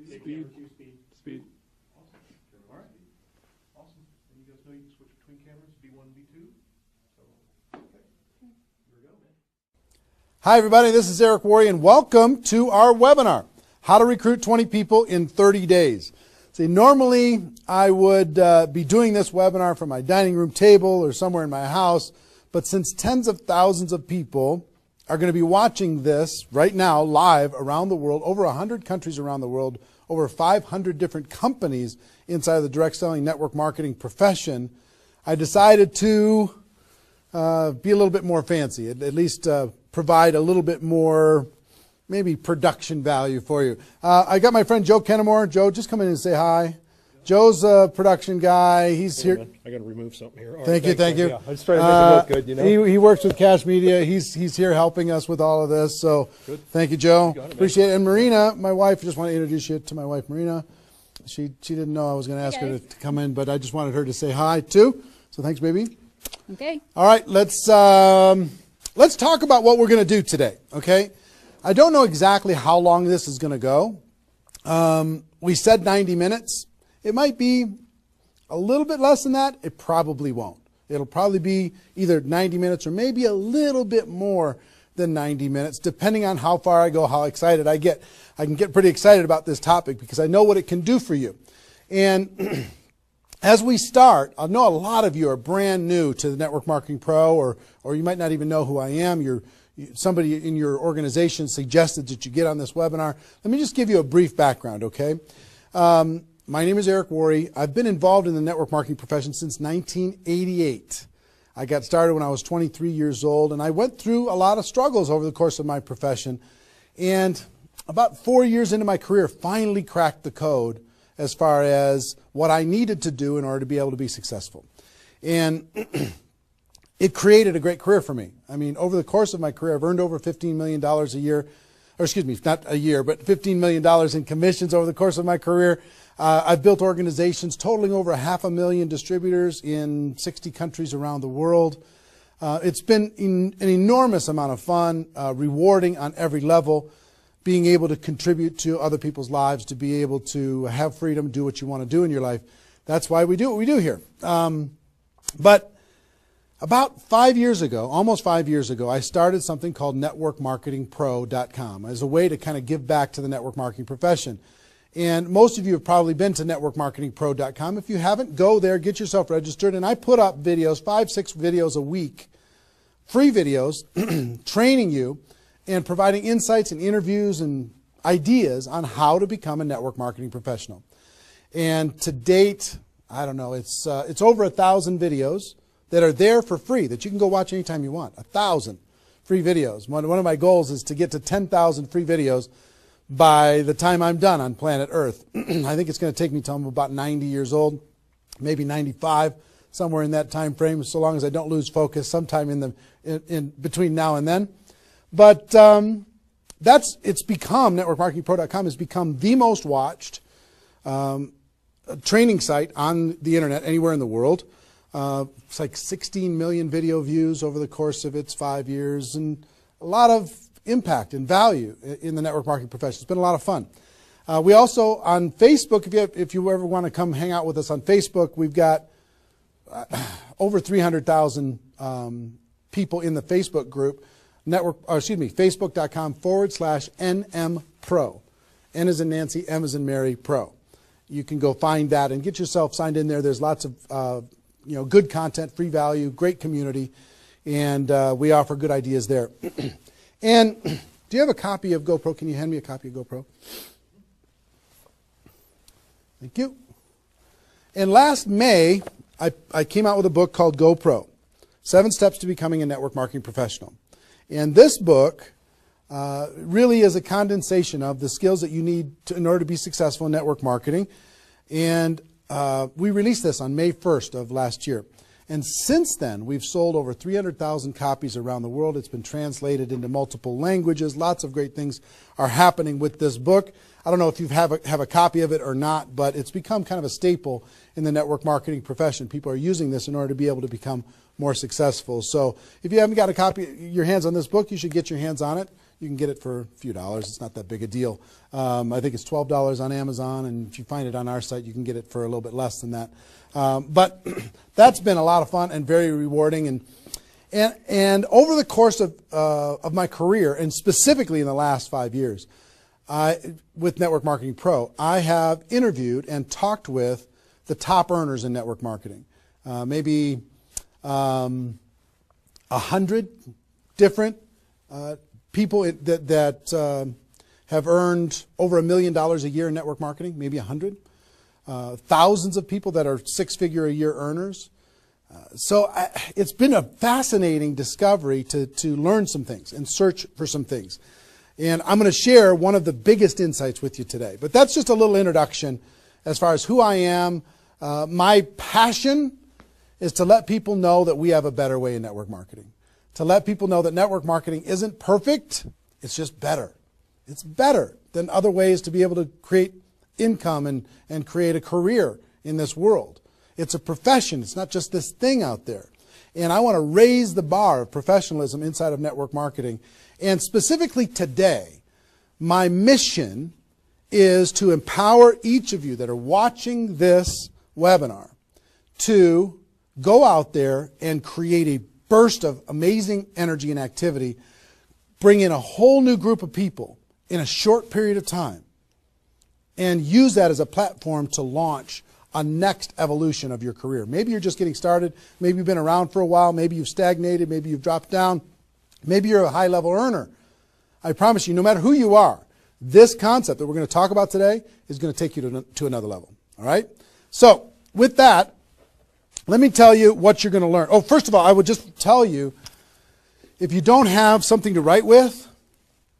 Speed. Speed. Awesome. All right. Awesome. And you guys know you can switch between cameras, V1 and V2. So, okay. Here we go, man. Hi, everybody. This is Eric Worre, and welcome to our webinar, How to Recruit 20 People in 30 Days. See, normally I would be doing this webinar from my dining room table or somewhere in my house, but since tens of thousands of people are going to be watching this right now live around the world, over 100 countries around the world, over 500 different companies inside of the direct selling network marketing profession, I decided to be a little bit more fancy, at least provide a little bit more maybe production value for you. I got my friend Joe Kennemore. Joe, just come in and say hi. Joe's a production guy. He's here. I got to remove something here. Thank you. Yeah, I just try to make it look good, you know. He works with Cash Media. He's here helping us with all of this. So good. Thank you, Joe. You got it, appreciate it. And Marina, my wife, just want to introduce you to my wife, Marina. She didn't know I was going to ask her to come in, but I just wanted her to say hi too. So thanks, baby. Okay. All right, let's talk about what we're going to do today. Okay. I don't know exactly how long this is going to go. We said 90 minutes. It might be a little bit less than that. It probably won't. It'll probably be either 90 minutes or maybe a little bit more than 90 minutes, depending on how far I go, how excited I get. I can get pretty excited about this topic because I know what it can do for you. And as we start, I know a lot of you are brand new to the Network Marketing Pro, or you might not even know who I am. Somebody in your organization suggested that you get on this webinar. Let me just give you a brief background, okay? My name is Eric Worre. I've been involved in the network marketing profession since 1988. I got started when I was 23 years old, and I went through a lot of struggles over the course of my profession. And about 4 years into my career, finally cracked the code as far as what I needed to do in order to be able to be successful. And it created a great career for me. I mean, over the course of my career, I've earned over $15 million a year, or excuse me, not a year, but $15 million in commissions over the course of my career. I've built organizations totaling over 500,000 distributors in 60 countries around the world. It's been an enormous amount of fun, rewarding on every level, being able to contribute to other people's lives, to be able to have freedom, do what you want to do in your life. That's why we do what we do here. But about 5 years ago, almost 5 years ago, I started something called networkmarketingpro.com as a way to kind of give back to the network marketing profession. And most of you have probably been to networkmarketingpro.com. If you haven't, go there, get yourself registered. And I put up videos, 5-6 videos a week, free videos, training you and providing insights and interviews and ideas on how to become a network marketing professional. And to date, I don't know, it's over 1,000 videos that are there for free that you can go watch anytime you want. 1,000 free videos. One of my goals is to get to 10,000 free videos by the time I'm done on planet Earth. I think it's going to take me till I'm about 90 years old, maybe 95, somewhere in that time frame, so long as I don't lose focus sometime in between now and then. But it's become, networkmarketingpro.com has become the most watched training site on the internet anywhere in the world. It's like 16 million video views over the course of its 5 years, and a lot of impact and value in the network marketing profession. It's been a lot of fun. We also, on Facebook, if you ever want to come hang out with us on Facebook, we've got over 300,000 people in the Facebook group, facebook.com/NMPro. N as in Nancy, M as in Mary, Pro. You can go find that and get yourself signed in there. There's lots of good content, free value, great community, and we offer good ideas there. And do you have a copy of GoPro? Can you hand me a copy of GoPro? Thank you. And last May, I came out with a book called GoPro, 7 Steps to Becoming a Network Marketing Professional. And this book really is a condensation of the skills that you need in order to be successful in network marketing. And we released this on May 1st of last year. And since then, we've sold over 300,000 copies around the world. It's been translated into multiple languages. Lots of great things are happening with this book. I don't know if you have a copy of it or not, but it's become kind of a staple in the network marketing profession. People are using this in order to be able to become more successful. So if you haven't got a copy, your hands on this book, you should get your hands on it. You can get it for a few dollars. It's not that big a deal. I think it's $12 on Amazon, and if you find it on our site, you can get it for a little bit less than that. But that's been a lot of fun and very rewarding. And over the course of my career, and specifically in the last 5 years, with Network Marketing Pro, I have interviewed and talked with the top earners in network marketing. Maybe 100 different people that have earned over $1 million a year in network marketing, maybe 100. Thousands of people that are six-figure a year earners. So it's been a fascinating discovery to learn some things and search for some things. And I'm going to share one of the biggest insights with you today. But that's just a little introduction as far as who I am. My passion is to let people know that we have a better way in network marketing. To let people know that network marketing isn't perfect, it's just better. It's better than other ways to be able to create income and create a career in this world. It's a profession. It's not just this thing out there. And I want to raise the bar of professionalism inside of network marketing. And specifically today, my mission is to empower each of you that are watching this webinar to go out there and create a burst of amazing energy and activity, bring in a whole new group of people in a short period of time, and use that as a platform to launch a next evolution of your career. Maybe you're just getting started. Maybe you've been around for a while. Maybe you've stagnated. Maybe you've dropped down. Maybe you're a high-level earner. I promise you, no matter who you are, this concept that we're going to talk about today is going to take you to another level. All right? So with that, let me tell you what you're going to learn. Oh, first of all, I would just tell you, if you don't have something to write with,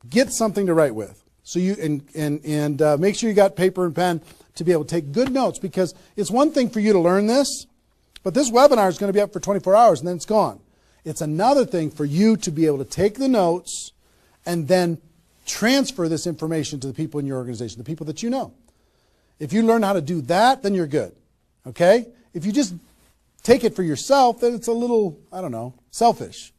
get something to write with. So you and make sure you got paper and pen to be able to take good notes, because it's one thing for you to learn this, but this webinar is going to be up for 24 hours and then it's gone. It's another thing for you to be able to take the notes and then transfer this information to the people in your organization, the people that you know. If you learn how to do that, then you're good. Okay? If you just take it for yourself, then it's a little, I don't know, selfish.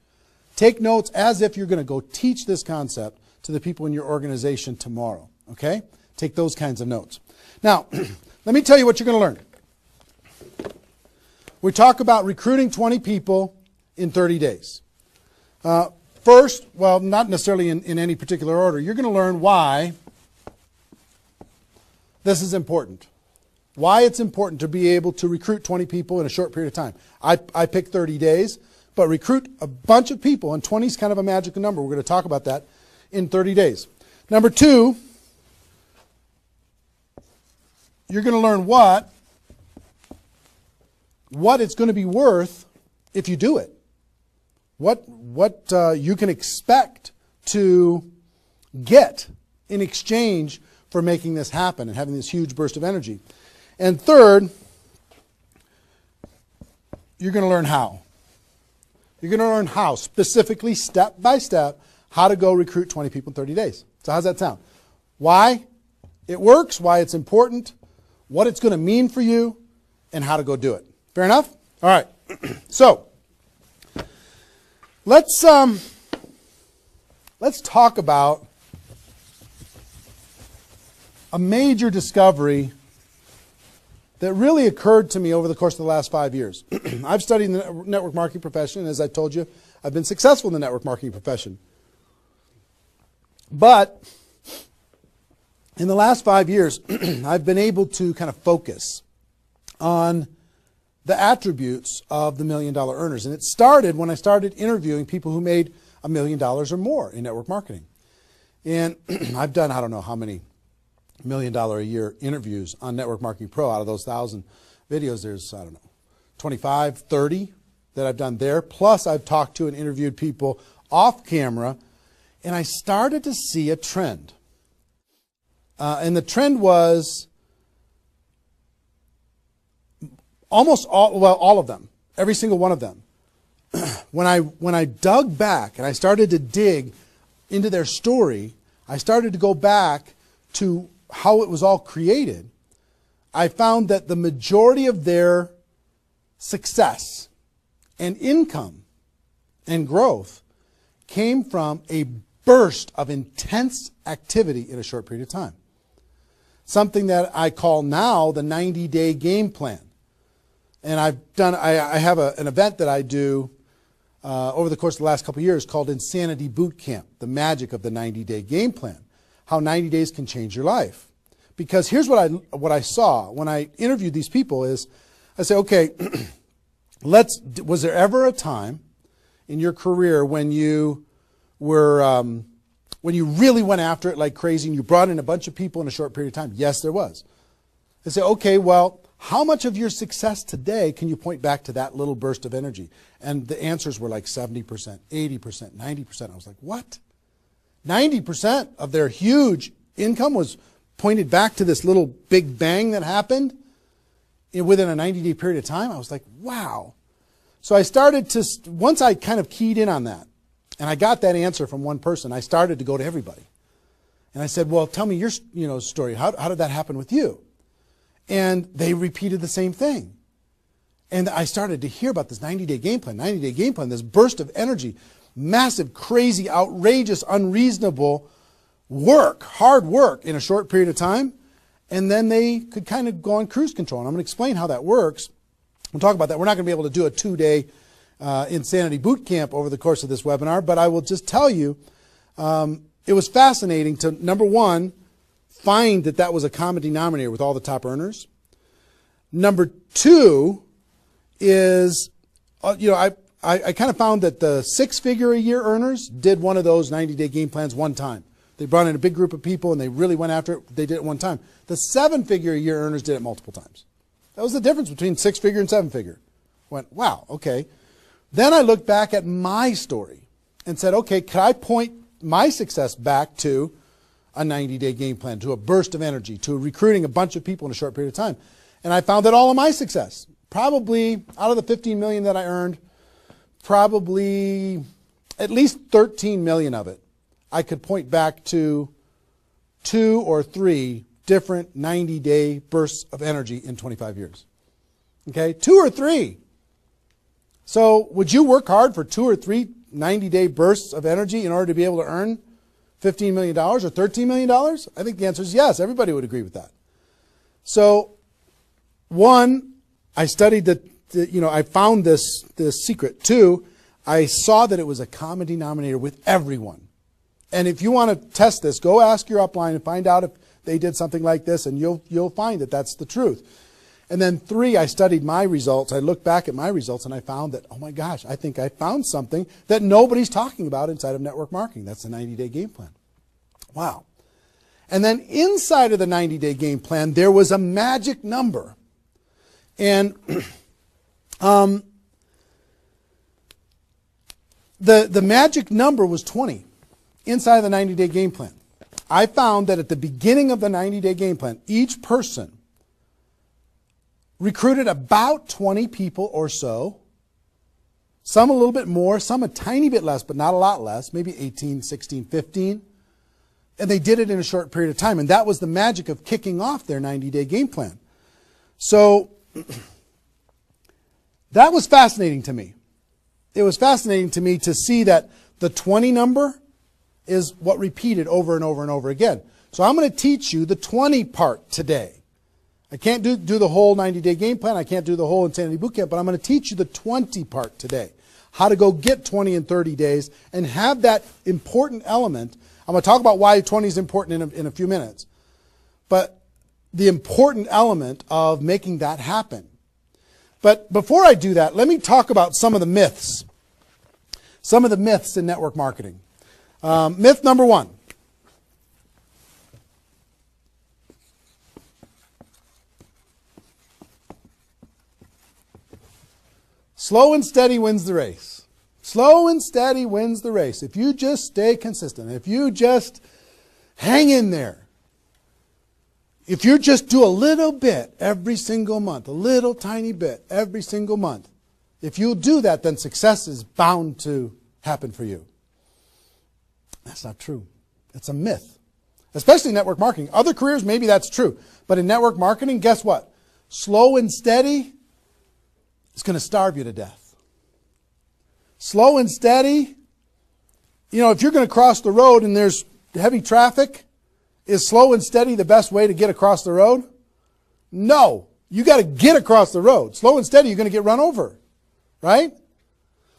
Take notes as if you're going to go teach this concept to the people in your organization tomorrow. Okay? Take those kinds of notes. Now, let me tell you what you're going to learn. We talk about recruiting 20 people in 30 days. First, well, not necessarily in any particular order, you're going to learn why this is important. Why it's important to be able to recruit 20 people in a short period of time. I picked 30 days, but recruit a bunch of people, and 20 is kind of a magical number. We're going to talk about that in 30 days. Number two, you're going to learn what it's going to be worth if you do it. What you can expect to get in exchange for making this happen and having this huge burst of energy. And third, you're going to learn how. You're going to learn how, specifically, step by step, how to go recruit 20 people in 30 days. So how's that sound? Why it works, why it's important, what it's going to mean for you, and how to go do it. Fair enough? All right. So let's talk about a major discovery that really occurred to me over the course of the last 5 years. I've studied the network marketing profession, and as I told you, I've been successful in the network marketing profession. But in the last 5 years, I've been able to kind of focus on the attributes of the $1 million earners. And it started when I started interviewing people who made $1 million or more in network marketing. And I've done, I don't know how many $1 million a year interviews on Network Marketing Pro. Out of those 1,000 videos, there's, I don't know, 25, 30 that I've done there. Plus, I've talked to and interviewed people off camera, and I started to see a trend. And the trend was almost all of them, every single one of them. When I dug back and I started to dig into their story, I started to go back to how it was all created. I found that the majority of their success and income and growth came from a burst of intense activity in a short period of time. Something that I call now the 90-day game plan. And I have an event that I do over the course of the last couple of years called Insanity Boot Camp, the magic of the 90-day game plan, how 90 days can change your life. Because here's what I saw when I interviewed these people is, I say, okay, was there ever a time in your career when you were, when you really went after it like crazy and you brought in a bunch of people in a short period of time? Yes, there was. I say, okay, well, how much of your success today can you point back to that little burst of energy? And the answers were like 70%, 80%, 90%. I was like, what? 90% of their huge income was pointed back to this little big bang that happened within a 90-day period of time. I was like, wow. So I started to, once I kind of keyed in on that, and I got that answer from one person, I started to go to everybody. And I said, well, tell me your story. How did that happen with you? And they repeated the same thing. And I started to hear about this 90-day game plan, 90-day game plan, this burst of energy, massive, crazy, outrageous, unreasonable work, hard work in a short period of time. And then they could kind of go on cruise control. And I'm going to explain how that works. We'll talk about that. We're not going to be able to do a 2-day Insanity Boot Camp over the course of this webinar, but I will just tell you, it was fascinating to, number one, find that was a common denominator with all the top earners. Number two is, I kind of found that the 6-figure-a-year earners did one of those 90-day game plans one time. They brought in a big group of people and they really went after it. They did it one time. The 7-figure-a-year earners did it multiple times. That was the difference between 6-figure and 7-figure. Went, wow, okay. Then I looked back at my story and said, okay, could I point my success back to a 90-day game plan, to a burst of energy, to recruiting a bunch of people in a short period of time? And I found that all of my success, probably out of the 15 million that I earned, probably at least 13 million of it, I could point back to 2 or 3 different 90-day bursts of energy in 25 years. Okay, 2 or 3. So would you work hard for 2 or 3 90-day bursts of energy in order to be able to earn $15 million or $13 million? I think the answer is yes. Everybody would agree with that. So, one, I studied I found this secret. 2, I saw that it was a common denominator with everyone. And if you want to test this, go ask your upline and find out if they did something like this, and you'll find that that's the truth. And then 3, I studied my results. I looked back at my results and I found that, oh my gosh, I think I found something that nobody's talking about inside of network marketing. That's the 90-day game plan. Wow. And then inside of the 90-day game plan, there was a magic number. And the magic number was 20 inside of the 90-day game plan. I found that at the beginning of the 90-day game plan, each person recruited about 20 people or so, some a little bit more, some a tiny bit less, but not a lot less, maybe 18, 16, 15. And they did it in a short period of time. And that was the magic of kicking off their 90-day game plan. So that was fascinating to me. It was fascinating to me to see that the 20 number is what repeated over and over and over again. So I'm going to teach you the 20 part today. I can't do the whole 90-day game plan. I can't do the whole Insanity Bootcamp, but I'm going to teach you the 20 part today. How to go get 20 in 30 days and have that important element. I'm going to talk about why 20 is important in a few minutes. But the important element of making that happen. But before I do that, let me talk about some of the myths. Some of the myths in network marketing. Myth number 1. Slow and steady wins the race. Slow and steady wins the race. If you just stay consistent, if you just hang in there, if you just do a little bit every single month, a little tiny bit every single month, if you'll do that, then success is bound to happen for you. That's not true. It's a myth, especially in network marketing. Other careers, maybe that's true. But in network marketing, guess what? Slow and steady is going to starve you to death. Slow and steady if you're going to cross the road and there's heavy traffic, is slow and steady the best way to get across the road? No. You got to get across the road. Slow and steady, you're going to get run over. Right?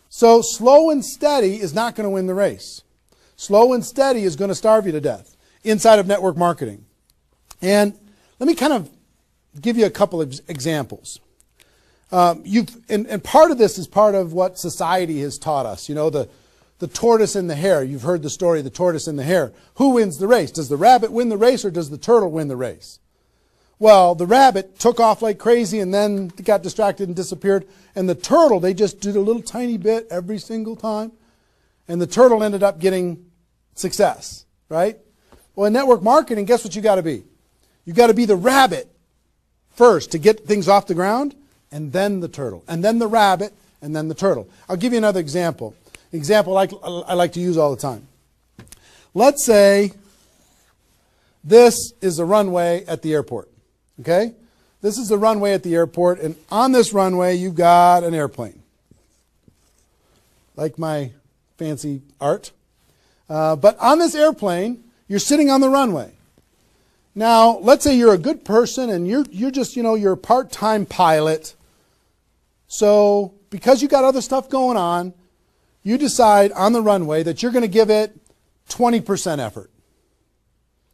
So slow and steady is not going to win the race. Slow and steady is going to starve you to death inside of network marketing. And let me kind of give you a couple of examples. And part of this is part of what society has taught us. The tortoise and the hare. You've heard the story of the tortoise and the hare. Who wins the race? Does the rabbit win the race or does the turtle win the race? Well, the rabbit took off like crazy and then got distracted and disappeared. And the turtle, they just did a little tiny bit every single time. And the turtle ended up getting success, right? Well, in network marketing, guess what you got to be? You got to be the rabbit first to get things off the ground, and then the turtle, and then the rabbit, and then the turtle. I'll give you another example. Example I like to use all the time. Let's say this is the runway at the airport. Okay? This is the runway at the airport, and on this runway you've got an airplane. Like my fancy art. But on this airplane, you're sitting on the runway. Now, let's say you're a good person and you're just, you're a part-time pilot. So, because you got other stuff going on, you decide on the runway that you're going to give it 20% effort.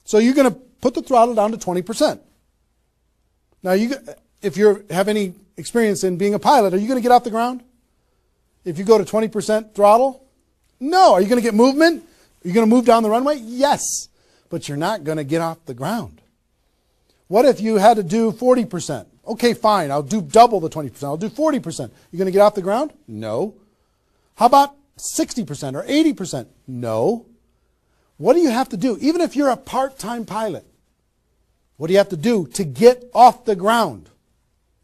So you're going to put the throttle down to 20%. Now, if you have any experience in being a pilot, are you going to get off the ground? If you go to 20% throttle? No. Are you going to get movement? Are you going to move down the runway? Yes. But you're not going to get off the ground. What if you had to do 40%? Okay, fine. I'll do double the 20%. I'll do 40%. You going to get off the ground? No. How about 60% or 80%? No. What do you have to do? Even if you're a part-time pilot, what do you have to do to get off the ground?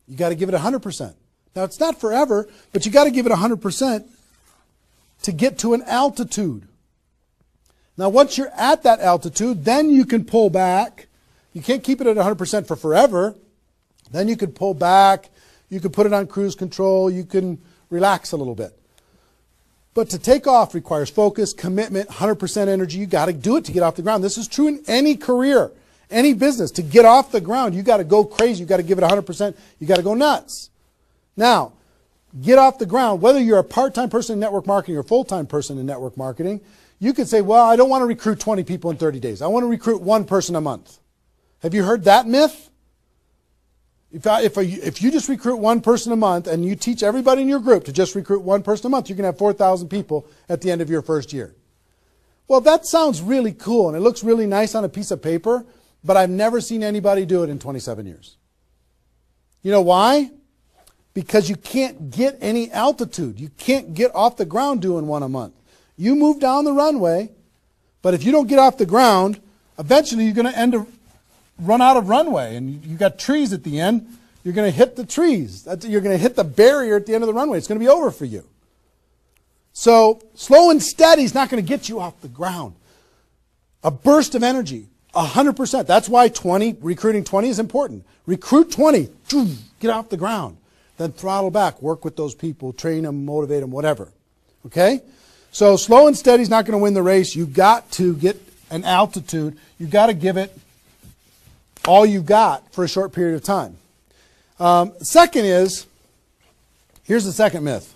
You got to give it 100%. Now, it's not forever, but you got to give it 100% to get to an altitude. Now, once you're at that altitude, then you can pull back. You can't keep it at 100% for forever. Then you could pull back. You could put it on cruise control. You can relax a little bit. But to take off requires focus, commitment, 100% energy. You got to do it to get off the ground. This is true in any career, any business. To get off the ground, you got to go crazy. You got to give it 100%. You got to go nuts. Now, get off the ground. Whether you're a part-time person in network marketing or a full-time person in network marketing, you could say, well, I don't want to recruit 20 people in 30 days. I want to recruit one person a month. Have you heard that myth? If you just recruit one person a month and you teach everybody in your group to just recruit one person a month, you can have 4,000 people at the end of your first year. Well, that sounds really cool and it looks really nice on a piece of paper, but I've never seen anybody do it in 27 years. You know why? Because you can't get any altitude. You can't get off the ground doing one a month. You move down the runway, but if you don't get off the ground, eventually you're going to run out of runway, and you got trees at the end. You're going to hit the trees. You're going to hit the barrier at the end of the runway. It's going to be over for you. So slow and steady is not going to get you off the ground. A burst of energy, 100%. That's why recruiting 20 is important. Recruit 20, get off the ground. Then throttle back, work with those people, train them, motivate them, whatever. Okay? So slow and steady is not going to win the race. You've got to get an altitude. You've got to give it all you got for a short period of time. Second is, here's the second myth.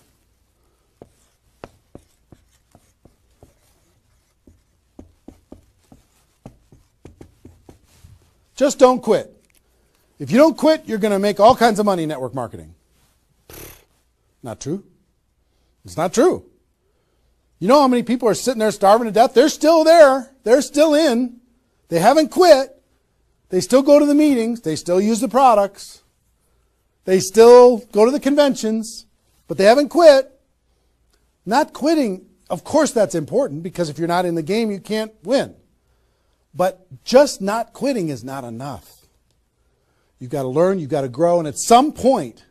Just don't quit. If you don't quit, you're going to make all kinds of money in network marketing. Not true. It's not true. You know how many people are sitting there starving to death? They're still there. They're still in. They haven't quit. They still go to the meetings. They still use the products. They still go to the conventions. But they haven't quit. Not quitting, of course that's important, because if you're not in the game, you can't win. But just not quitting is not enough. You've got to learn. You've got to grow. And at some point,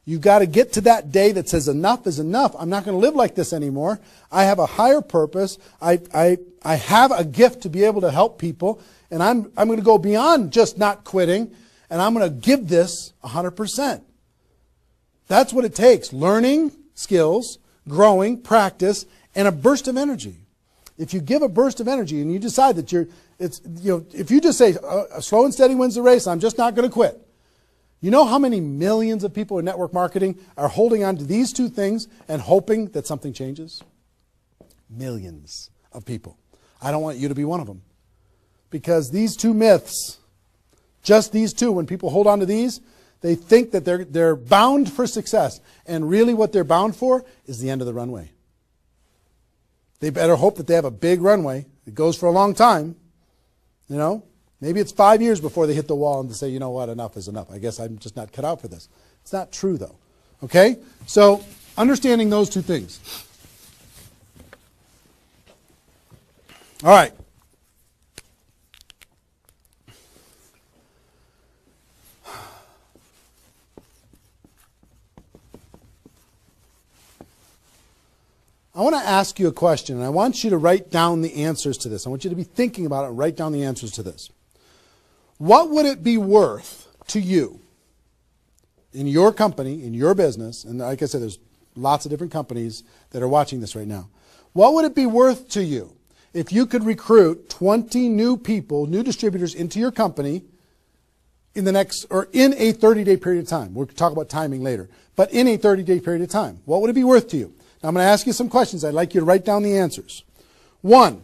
you've got to get to that day that says enough is enough. I'm not going to live like this anymore. I have a higher purpose. I have a gift to be able to help people. And I'm going to go beyond just not quitting. And I'm going to give this 100%. That's what it takes. Learning skills, growing, practice, and a burst of energy. if you give a burst of energy and you decide that if you just say slow and steady wins the race, I'm just not going to quit. You know how many millions of people in network marketing are holding on to these two things and hoping that something changes? Millions of people. I don't want you to be one of them. Because these two myths, just these two, when people hold on to these, they think that they're bound for success. And really what they're bound for is the end of the runway. They better hope that they have a big runway. It goes for a long time. You know, maybe it's 5 years before they hit the wall and they say, you know what, enough is enough. I guess I'm just not cut out for this. It's not true, though. Okay? So, understanding those two things. All right. I want to ask you a question, and I want you to write down the answers to this. I want you to be thinking about it and write down the answers to this. What would it be worth to you in your company, in your business, and like I said, there's lots of different companies that are watching this right now. What would it be worth to you if you could recruit 20 new people, new distributors into your company in a 30-day period of time? We'll talk about timing later, but in a 30-day period of time. What would it be worth to you? Now, I'm going to ask you some questions. I'd like you to write down the answers. 1,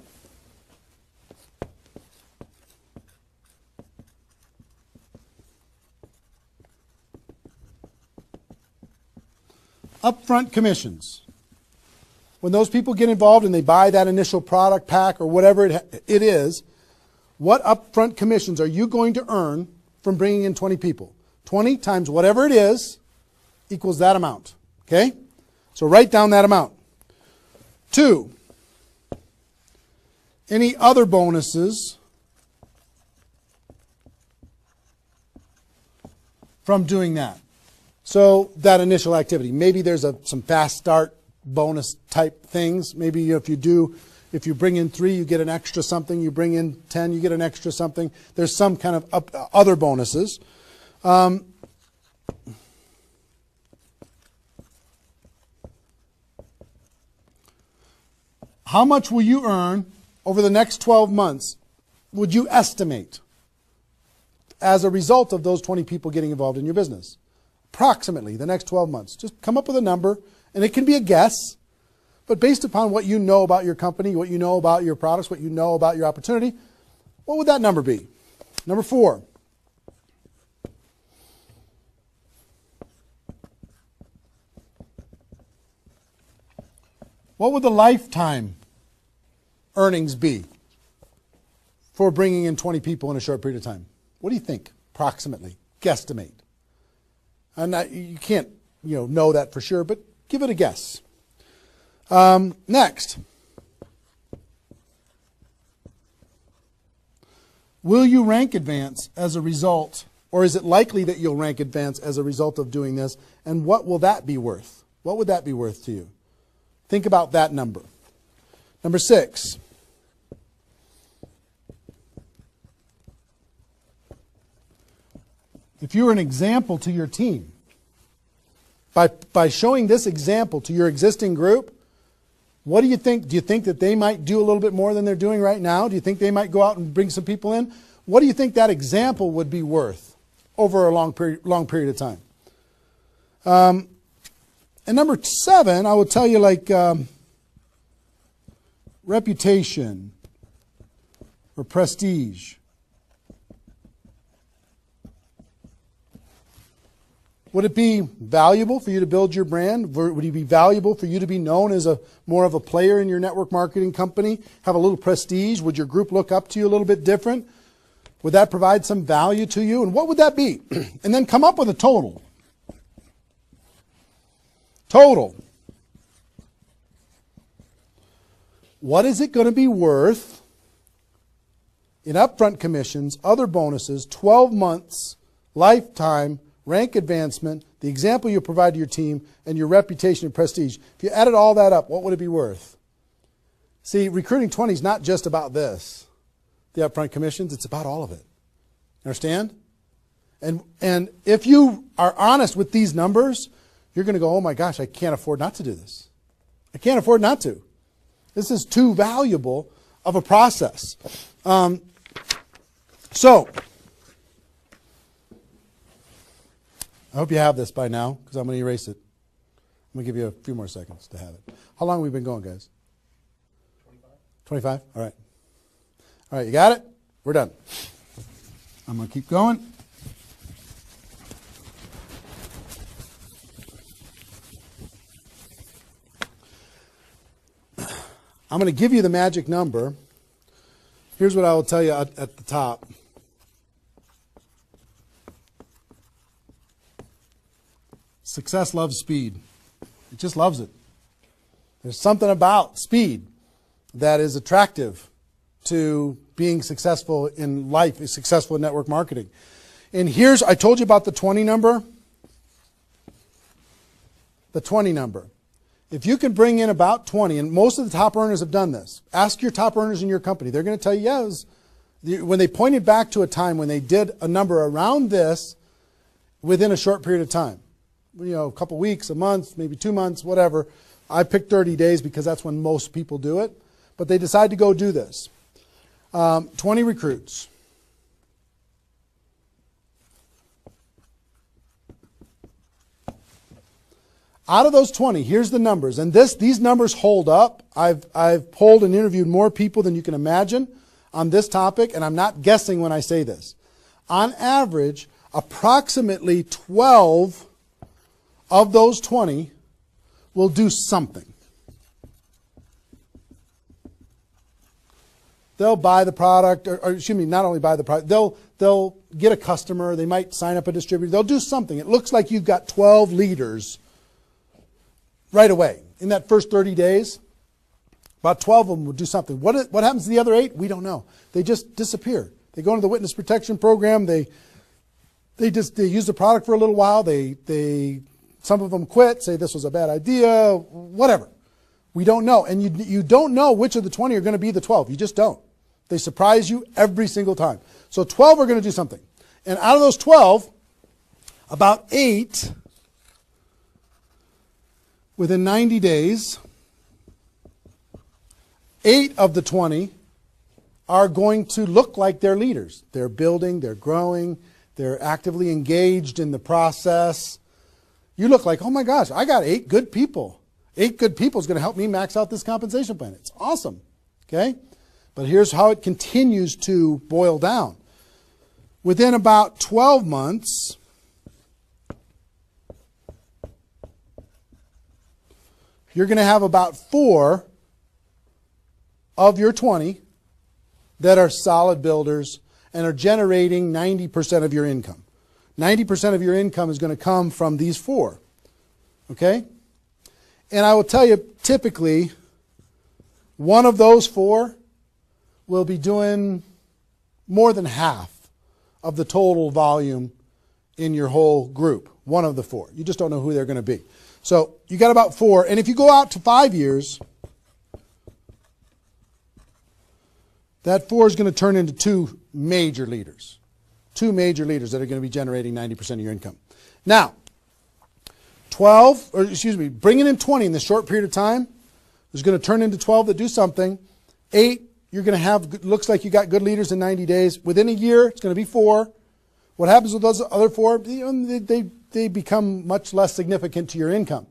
upfront commissions. When those people get involved and they buy that initial product pack or whatever it is, what upfront commissions are you going to earn from bringing in 20 people? 20 times whatever it is equals that amount. Okay? So write down that amount. 2, any other bonuses from doing that? So that initial activity. Maybe there's some fast start bonus type things. Maybe if you bring in 3, you get an extra something. You bring in 10, you get an extra something. There's some kind of other bonuses. How much will you earn over the next 12 months, would you estimate, as a result of those 20 people getting involved in your business? Approximately the next 12 months. Just come up with a number, and it can be a guess, but based upon what you know about your company, what you know about your products, what you know about your opportunity, what would that number be? Number 4. What would the lifetime earnings be for bringing in 20 people in a short period of time? What do you think, approximately? Guesstimate. And you can't know that for sure, but give it a guess. Next. Will you rank advance as a result, or is it likely that you'll rank advance as a result of doing this? And what will that be worth? What would that be worth to you? Think about that number. Number 6. If you were an example to your team, by showing this example to your existing group, what do you think? Do you think that they might do a little bit more than they're doing right now? Do you think they might go out and bring some people in? What do you think that example would be worth over a long period of time? And number 7, I will tell you, like reputation or prestige. Would it be valuable for you to build your brand? Would it be valuable for you to be known as more of a player in your network marketing company? Have a little prestige? Would your group look up to you a little bit different? Would that provide some value to you? And what would that be? And then come up with a total. Total. What is it going to be worth in upfront commissions, other bonuses, 12 months, lifetime, rank advancement, the example you provide to your team, and your reputation and prestige? If you added all that up, what would it be worth? See, recruiting 20 is not just about this, the upfront commissions. It's about all of it. Understand? And if you are honest with these numbers, you're going to go, oh my gosh, I can't afford not to do this. I can't afford not to. This is too valuable of a process. So, I hope you have this by now, because I'm going to erase it. I'm going to give you a few more seconds to have it. How long have we been going, guys? 25? All right. All right, you got it? We're done. I'm going to keep going. I'm going to give you the magic number. Here's what I will tell you at the top. Success loves speed. It just loves it. There's something about speed that is attractive to being successful in life, successful in network marketing. And here's, I told you about the 20 number. The 20 number. If you can bring in about 20, and most of the top earners have done this. Ask your top earners in your company. They're going to tell you, yes. When they pointed back to a time when they did a number around this within a short period of time. You know, a couple weeks, a month, maybe 2 months, whatever. I picked 30 days because that's when most people do it. But they decide to go do this. 20 recruits. Out of those 20, here's the numbers. And these numbers hold up. I've polled and interviewed more people than you can imagine on this topic, and I'm not guessing when I say this. On average, approximately 12 of those 20 will do something. They'll buy the product, or excuse me, not only buy the product, they'll get a customer, they might sign up a distributor, they'll do something. It looks like you've got 12 leaders right away. In that first 30 days, about 12 of them will do something. What happens to the other 8? We don't know. They just disappear. They go into the witness protection program, they use the product for a little while, some of them quit, say this was a bad idea, whatever. We don't know. And you don't know which of the 20 are going to be the 12. You just don't. They surprise you every single time. So 12 are going to do something. And out of those 12, about 8, within 90 days, 8 of the 20 are going to look like they're leaders. They're building, they're growing, they're actively engaged in the process. You look like, oh my gosh, I got 8 good people. 8 good people is going to help me max out this compensation plan. It's awesome. Okay? But here's how it continues to boil down. Within about 12 months, you're going to have about 4 of your 20 that are solid builders and are generating 90% of your income. 90% of your income is going to come from these 4. Okay? And I will tell you, typically, one of those 4 will be doing more than half of the total volume in your whole group. One of the 4. You just don't know who they're going to be. So you got about 4. And if you go out to 5 years, that 4 is going to turn into 2 major leaders. 2 major leaders that are going to be generating 90% of your income. Now, bringing in 20 in this short period of time is going to turn into 12 that do something. 8, you're going to have, looks like you got good leaders in 90 days. Within a year, it's going to be 4. What happens with those other 4? They become much less significant to your income.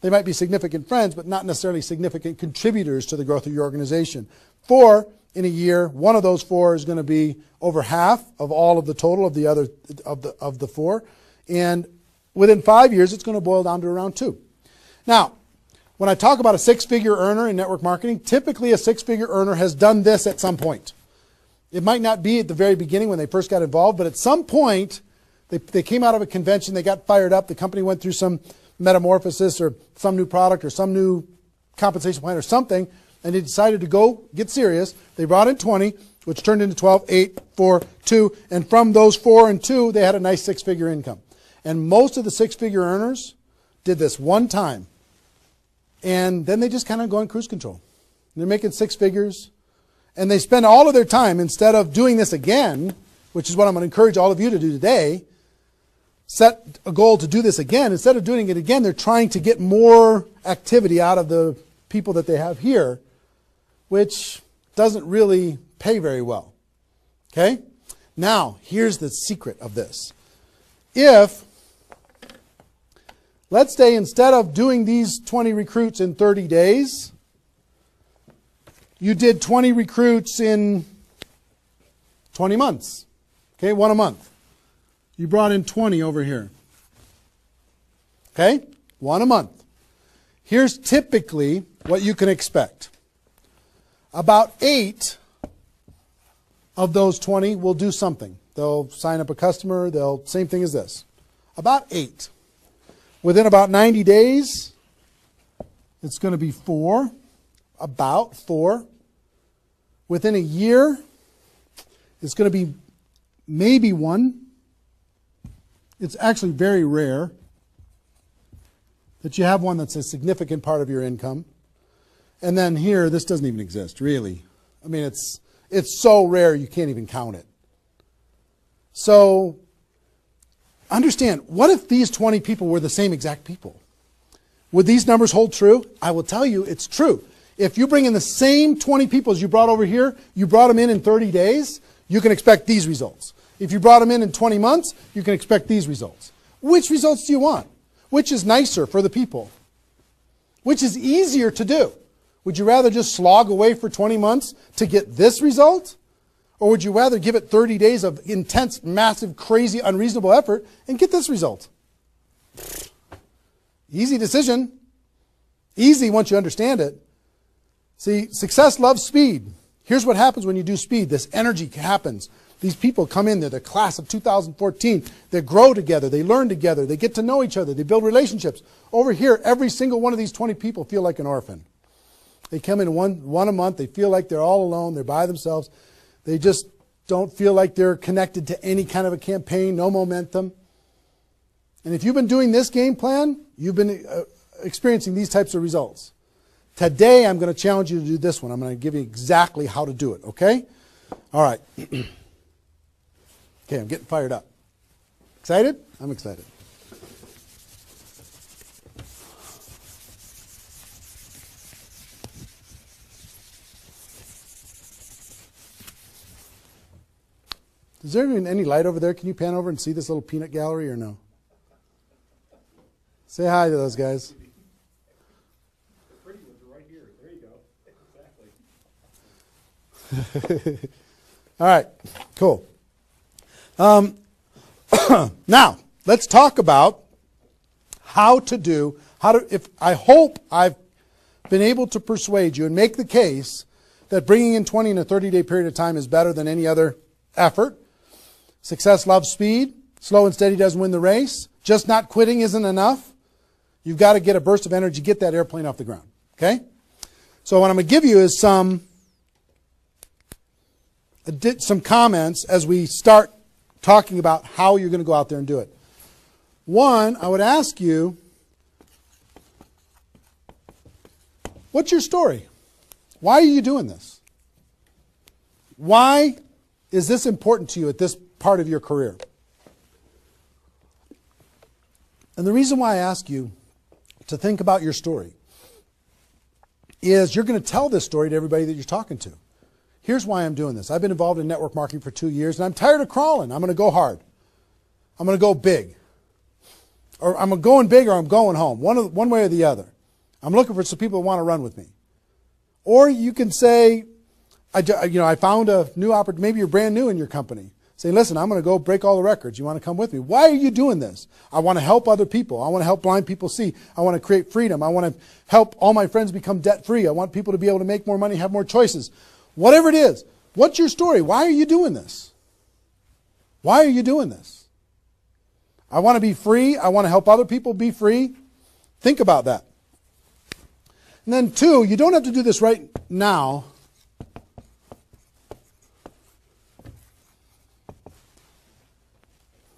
They might be significant friends, but not necessarily significant contributors to the growth of your organization. 4 in a year, one of those 4 is going to be over half of all of the total of the other of the 4, and within 5 years, it's going to boil down to around 2. Now, when I talk about a 6-figure earner in network marketing, typically a 6-figure earner has done this at some point. It might not be at the very beginning when they first got involved, but at some point, they came out of a convention, they got fired up, the company went through some metamorphosis or some new product or some new compensation plan or something, and they decided to go get serious. They brought in 20, which turned into 12, 8, 4, 2, and from those 4 and 2, they had a nice 6-figure income. And most of the 6-figure earners did this one time, and then they just kind of go in cruise control. And they're making 6 figures, and they spend all of their time, instead of doing this again, which is what I'm going to encourage all of you to do today, set a goal to do this again. Instead of doing it again, they're trying to get more activity out of the people that they have here which doesn't really pay very well. Okay? Now, here's the secret of this. If, let's say instead of doing these 20 recruits in 30 days, you did 20 recruits in 20 months. Okay, one a month. You brought in 20 over here. Okay, one a month. Here's typically what you can expect. About 8 of those 20 will do something. They'll sign up a customer. They'll, same thing as this. About 8. Within about 90 days, it's going to be 4. About 4. Within a year, it's going to be maybe 1. It's actually very rare that you have one that's a significant part of your income. And then here, this doesn't even exist, really. I mean, it's so rare you can't even count it. So understand, what if these 20 people were the same exact people? Would these numbers hold true? I will tell you it's true. If you bring in the same 20 people as you brought over here, you brought them in 30 days, you can expect these results. If you brought them in 20 months, you can expect these results. Which results do you want? Which is nicer for the people? Which is easier to do? Would you rather just slog away for 20 months to get this result? Or would you rather give it 30 days of intense, massive, crazy, unreasonable effort and get this result? Easy decision. Easy once you understand it. See, success loves speed. Here's what happens when you do speed. This energy happens. These people come in, they're the class of 2014. They grow together, they learn together, they get to know each other, they build relationships. Over here, every single one of these 20 people feel like an orphan. They come in one a month, they feel like they're all alone, they're by themselves. They just don't feel like they're connected to any kind of a campaign, no momentum. And if you've been doing this game plan, you've been experiencing these types of results. Today, I'm going to challenge you to do this one. I'm going to give you exactly how to do it, okay? All right. Okay, I'm getting fired up. Excited? I'm excited. Is there even any light over there? Can you pan over and see this little peanut gallery or no? Say hi to those guys. The pretty ones are right here. There you go. Exactly. All right, cool. Now, let's talk about I hope I've been able to persuade you and make the case that bringing in 20 in a 30-day period of time is better than any other effort. Success loves speed. Slow and steady doesn't win the race. Just not quitting isn't enough. You've got to get a burst of energy, get that airplane off the ground. Okay? So what I'm going to give you is some comments as we start talking about how you're going to go out there and do it. One, I would ask you, what's your story? Why are you doing this? Why is this important to you at this part of your career? And the reason why I ask you to think about your story is you're going to tell this story to everybody that you're talking to. Here's why I'm doing this. I've been involved in network marketing for 2 years, and I'm tired of crawling. I'm going to go hard. I'm going to go big. Or I'm going big or I'm going home. One way or the other. I'm looking for some people who want to run with me. Or you can say, I found a new opportunity. Maybe you're brand new in your company. Say, listen, I'm going to go break all the records. You want to come with me? Why are you doing this? I want to help other people. I want to help blind people see. I want to create freedom. I want to help all my friends become debt-free. I want people to be able to make more money, have more choices. Whatever it is, what's your story? Why are you doing this? Why are you doing this? I want to be free. I want to help other people be free. Think about that. And then 2, you don't have to do this right now.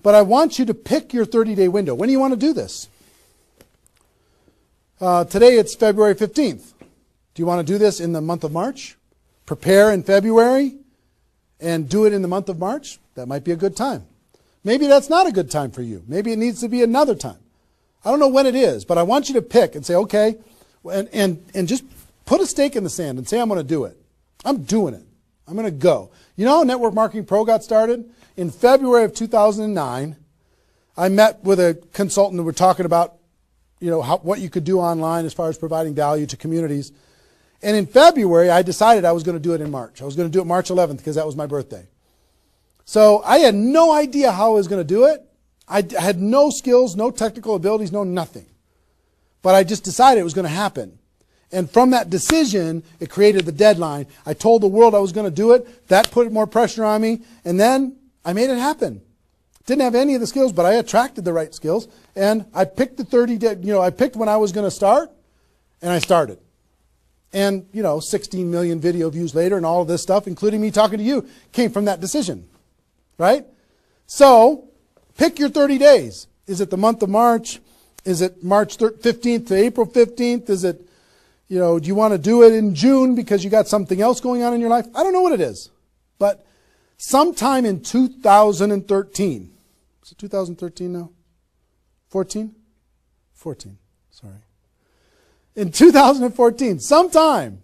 But I want you to pick your 30-day window. When do you want to do this? Today it's February 15th. Do you want to do this in the month of March? Prepare in February and do it in the month of March? That might be a good time. Maybe that's not a good time for you. Maybe it needs to be another time. I don't know when it is, but I want you to pick and say, okay, and just put a stake in the sand and say, I'm going to do it. I'm doing it. I'm going to go. You know how Network Marketing Pro got started? In February of 2009, I met with a consultant and we're talking about, what you could do online as far as providing value to communities. And in February, I decided I was going to do it in March. I was going to do it March 11th because that was my birthday. So I had no idea how I was going to do it. I had no skills, no technical abilities, no nothing. But I just decided it was going to happen. And from that decision, it created the deadline. I told the world I was going to do it. That put more pressure on me. And then I made it happen. Didn't have any of the skills, but I attracted the right skills. And I picked the 30 day, I picked when I was going to start, and I started. And, 16 million video views later and all of this stuff, including me talking to you, came from that decision. Right? So, pick your 30 days. Is it the month of March? Is it March 15th to April 15th? Is it, do you want to do it in June because you got something else going on in your life? I don't know what it is. But sometime in 2013, is it 2013 now? 14? 14, sorry. In 2014, sometime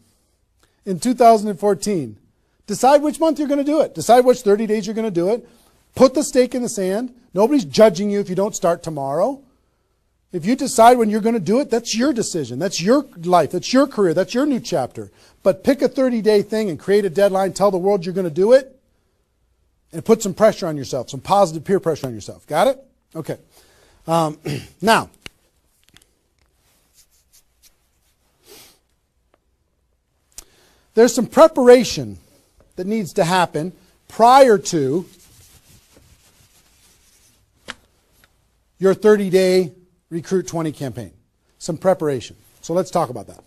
in 2014, decide which month you're going to do it. Decide which 30 days you're going to do it. Put the stake in the sand. Nobody's judging you if you don't start tomorrow. If you decide when you're going to do it, that's your decision. That's your life. That's your career. That's your new chapter. But pick a 30-day thing and create a deadline. Tell the world you're going to do it. And put some pressure on yourself, some positive peer pressure on yourself. Got it? Okay. Now, there's some preparation that needs to happen prior to your 30-day Recruit 20 campaign. Some preparation. So let's talk about that.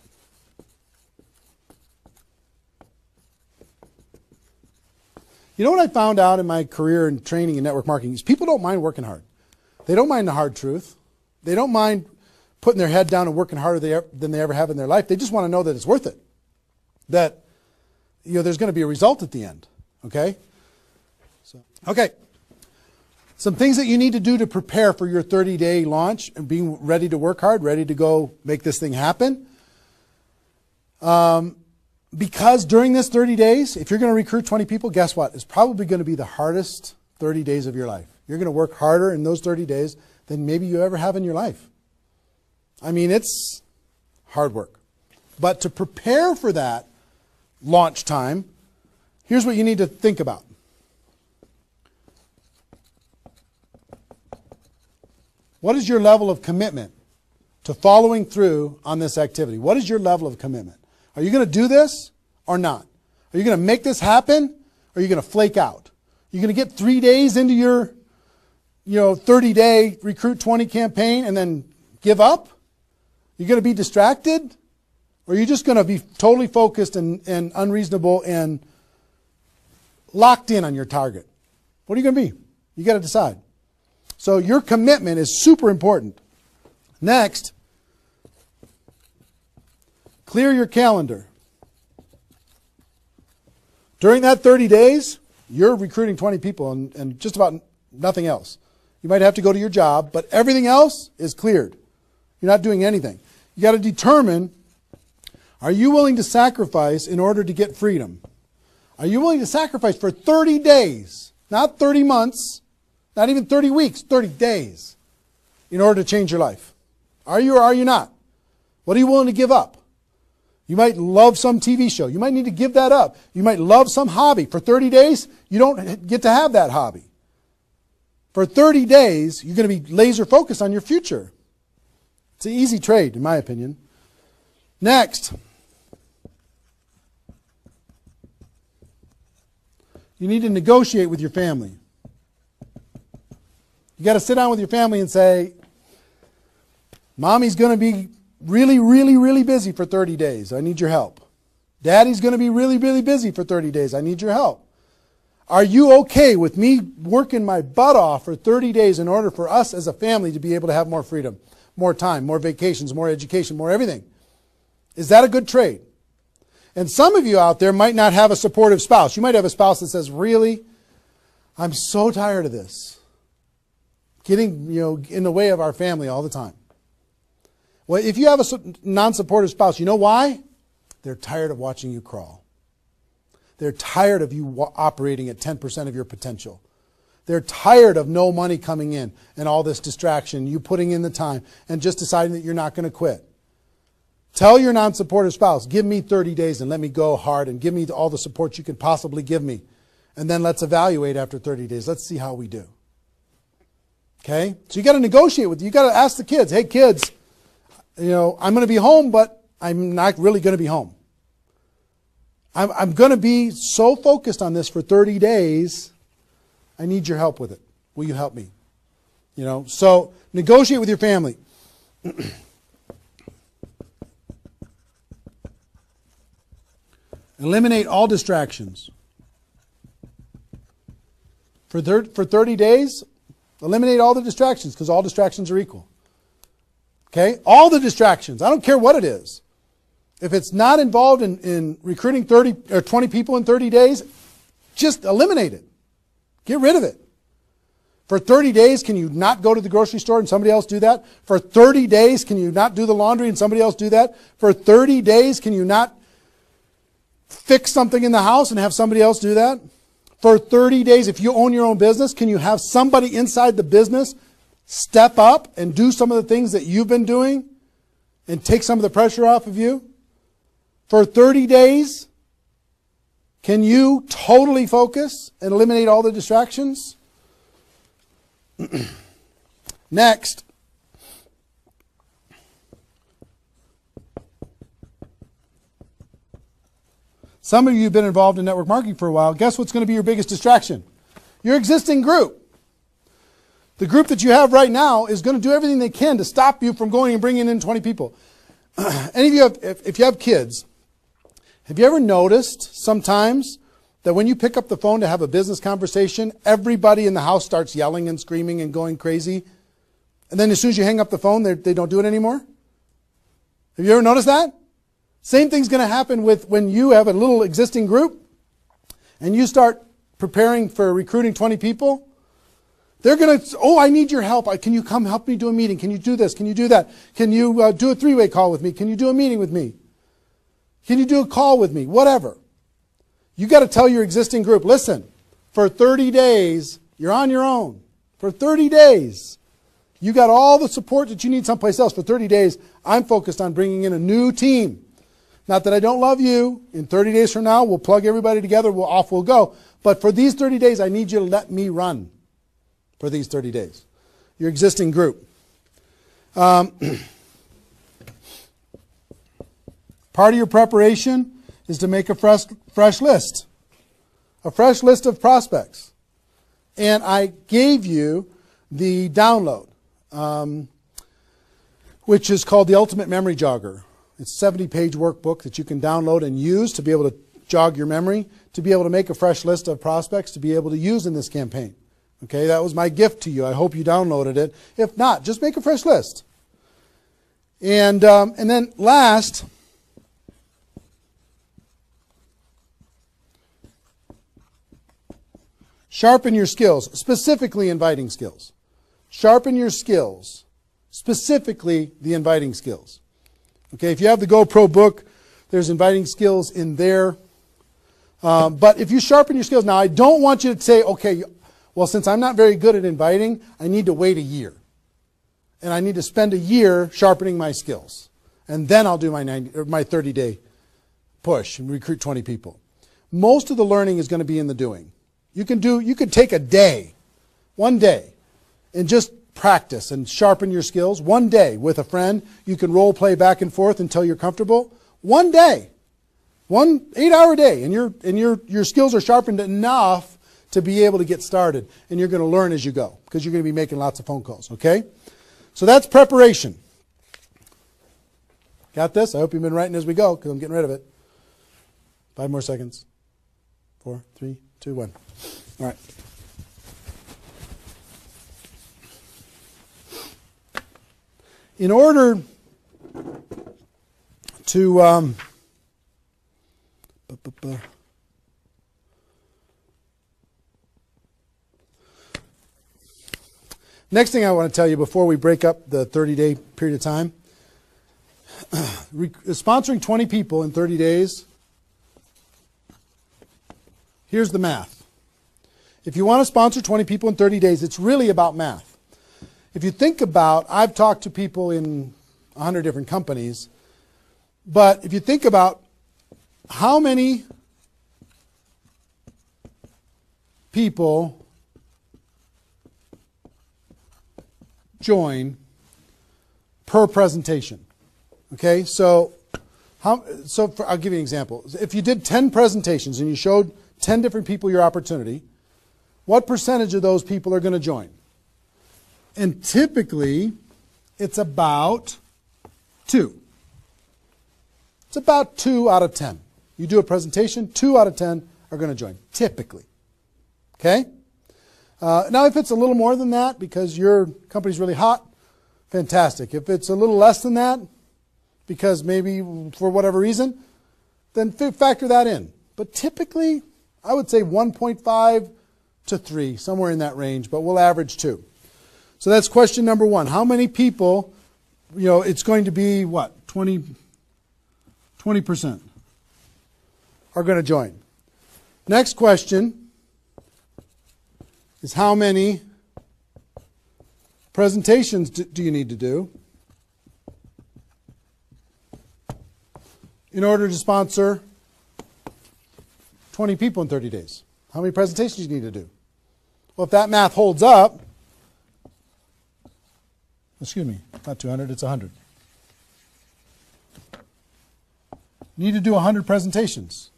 You know what I found out in my career in training in network marketing is people don't mind working hard. They don't mind the hard truth. They don't mind putting their head down and working harder than they ever have in their life. They just want to know that it's worth it. That there's going to be a result at the end. Okay? Okay. Some things that you need to do to prepare for your 30-day launch and being ready to work hard, ready to go make this thing happen. Because during this 30 days, if you're going to recruit 20 people, guess what? It's probably going to be the hardest 30 days of your life. You're going to work harder in those 30 days than maybe you ever have in your life. I mean, it's hard work. But to prepare for that launch time, here's what you need to think about. What is your level of commitment to following through on this activity? What is your level of commitment? Are you going to do this or not? Are you going to make this happen or are you going to flake out? Are you going to get 3 days into your 30-day Recruit 20 campaign and then give up? You're going to be distracted? Or are you just going to be totally focused and unreasonable and locked in on your target? What are you going to be? You got to decide. So your commitment is super important. Next, clear your calendar. During that 30 days, you're recruiting 20 people and just about nothing else. You might have to go to your job, but everything else is cleared. You're not doing anything. You got to determine, are you willing to sacrifice in order to get freedom? Are you willing to sacrifice for 30 days, not 30 months, not even 30 weeks, 30 days, in order to change your life? Are you or are you not? What are you willing to give up? You might love some TV show. You might need to give that up. You might love some hobby. For 30 days, you don't get to have that hobby. For 30 days, you're going to be laser focused on your future. It's an easy trade, in my opinion. Next, you need to negotiate with your family. You got to sit down with your family and say, Mommy's going to be really, really, really busy for 30 days. I need your help. Daddy's going to be really, really busy for 30 days. I need your help. Are you okay with me working my butt off for 30 days in order for us as a family to be able to have more freedom, more time, more vacations, more education, more everything? Is that a good trade? And some of you out there might not have a supportive spouse. You might have a spouse that says, really, I'm so tired of this. Getting, in the way of our family all the time. Well, if you have a non-supportive spouse, you know why? They're tired of watching you crawl. They're tired of you operating at 10% of your potential. They're tired of no money coming in and all this distraction, you putting in the time and just deciding that you're not going to quit. Tell your non-supportive spouse, give me 30 days and let me go hard and give me all the support you can possibly give me. And then let's evaluate after 30 days. Let's see how we do. Okay? So you got to negotiate with, you got to ask the kids, hey kids, I'm going to be home, but I'm not really going to be home. I'm going to be so focused on this for 30 days. I need your help with it. Will you help me? So negotiate with your family. Eliminate all distractions. For 30 days, eliminate all the distractions because all distractions are equal. Okay? All the distractions. I don't care what it is. If it's not involved in recruiting 30 or 20 people in 30 days, just eliminate it. Get rid of it. For 30 days, can you not go to the grocery store and somebody else do that? For 30 days, can you not do the laundry and somebody else do that? For 30 days, can you not fix something in the house and have somebody else do that? For 30 days, if you own your own business, can you have somebody inside the business step up and do some of the things that you've been doing and take some of the pressure off of you? For 30 days, can you totally focus and eliminate all the distractions? Next, some of you have been involved in network marketing for a while. Guess what's going to be your biggest distraction? Your existing group. The group that you have right now is going to do everything they can to stop you from going and bringing in 20 people. Any of you have, if you have kids, have you ever noticed sometimes that when you pick up the phone to have a business conversation, everybody in the house starts yelling and screaming and going crazy? And then as soon as you hang up the phone, they don't do it anymore? Have you ever noticed that? Same thing's going to happen with when you have a little existing group and you start preparing for recruiting 20 people. They're going to, I need your help. Can you come help me do a meeting? Can you do this? Can you do that? Can you do a three-way call with me? Can you do a meeting with me? Can you do a call with me? Whatever. You got to tell your existing group, listen, for 30 days, you're on your own. For 30 days, you got all the support that you need someplace else. For 30 days, I'm focused on bringing in a new team. Not that I don't love you. In 30 days from now, we'll plug everybody together. Off we'll go. But for these 30 days, I need you to let me run for these 30 days. Your existing group. Part of your preparation is to make a fresh list. A fresh list of prospects. And I gave you the download, which is called the Ultimate Memory Jogger. It's a 70-page workbook that you can download and use to be able to jog your memory, to be able to make a fresh list of prospects to be able to use in this campaign. Okay, that was my gift to you. I hope you downloaded it. If not, just make a fresh list. And then last, sharpen your skills, specifically inviting skills. Sharpen your skills, specifically the inviting skills. Okay, if you have the GoPro book, there's inviting skills in there. But if you sharpen your skills, now I don't want you to say, okay, well, since I'm not very good at inviting, I need to wait a year. And I need to spend a year sharpening my skills. And then I'll do my 30-day push and recruit 20 people. Most of the learning is going to be in the doing. You could take a day, one day, and just practice and sharpen your skills. One day with a friend, you can role play back and forth until you're comfortable. One day, 1 8-hour day, and your skills are sharpened enough to be able to get started. And you're going to learn as you go because you're going to be making lots of phone calls, okay? So that's preparation. Got this? I hope you've been writing as we go because I'm getting rid of it. 5 more seconds. 4, 3, 2, 1. All right. In order to next thing I want to tell you before we break up the 30-day period of time, sponsoring 20 people in 30 days here's the math. If you want to sponsor 20 people in 30 days, it's really about math. If you think about, I've talked to people in 100 different companies, but if you think about how many people join per presentation. Okay, so I'll give you an example. If you did 10 presentations and you showed 10 different people your opportunity, what percentage of those people are going to join? And typically, it's about 2. It's about 2 out of 10. You do a presentation, 2 out of 10 are going to join, typically. Okay? Now, if it's a little more than that because your company's really hot, fantastic. If it's a little less than that, because maybe for whatever reason, then factor that in. But typically, I would say 1.5 to 3, somewhere in that range, but we'll average 2. So that's question number 1. How many people, it's going to be what? 20% are going to join. Next question is how many presentations do you need to do in order to sponsor 20 people in 30 days? How many presentations do you need to do? Well, if that math holds up, excuse me, not 200, it's 100. You need to do 100 presentations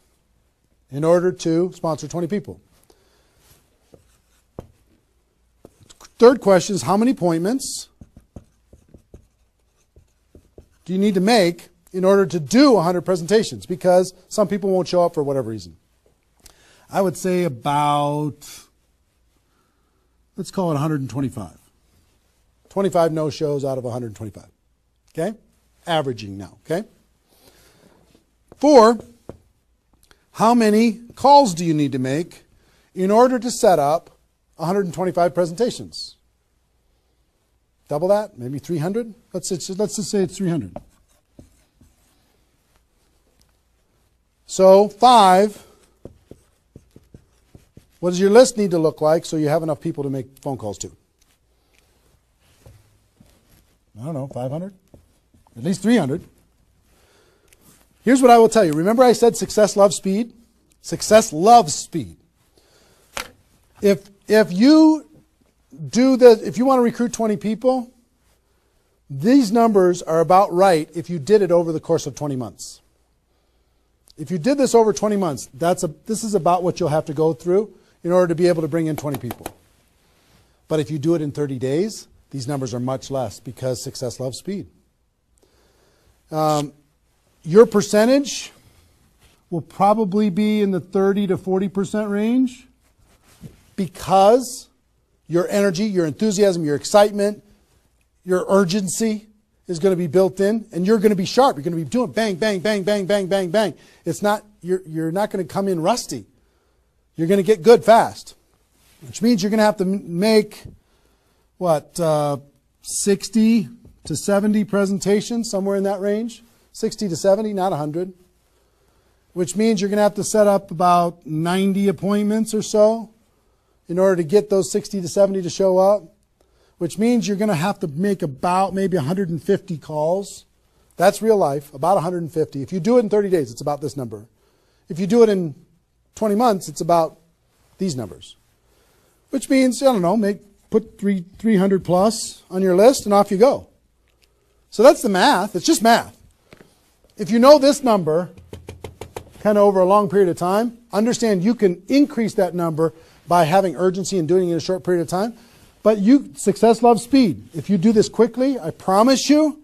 in order to sponsor 20 people. Third question is how many appointments do you need to make in order to do 100 presentations? Because some people won't show up for whatever reason. I would say about, let's call it 125. 25 no-shows out of 125. Okay? Averaging now. Okay? 4, how many calls do you need to make in order to set up 125 presentations? Double that? Maybe 300? Let's just say it's 300. So 5, what does your list need to look like so you have enough people to make phone calls to? I don't know, 500? At least 300. Here's what I will tell you. Remember I said success loves speed? Success loves speed. If you want to recruit 20 people, these numbers are about right if you did it over the course of 20 months. If you did this over 20 months, this is about what you'll have to go through in order to be able to bring in 20 people. But if you do it in 30 days, these numbers are much less because success loves speed. Your percentage will probably be in the 30 to 40% range because your energy, your enthusiasm, your excitement, your urgency is going to be built in, and you're going to be sharp. You're going to be doing bang, bang, bang, bang, bang, bang, bang. You're not going to come in rusty. You're going to get good fast, which means you're going to have to make, 60 to 70 presentations, somewhere in that range. 60 to 70, not 100. Which means you're going to have to set up about 90 appointments or so in order to get those 60 to 70 to show up. Which means you're going to have to make about maybe 150 calls. That's real life, about 150. If you do it in 30 days, it's about this number. If you do it in 20 months, it's about these numbers. Which means, I don't know, put 300 plus on your list and off you go. So that's the math. It's just math. If you know this number kind of over a long period of time, understand you can increase that number by having urgency and doing it in a short period of time. But success loves speed. If you do this quickly, I promise you,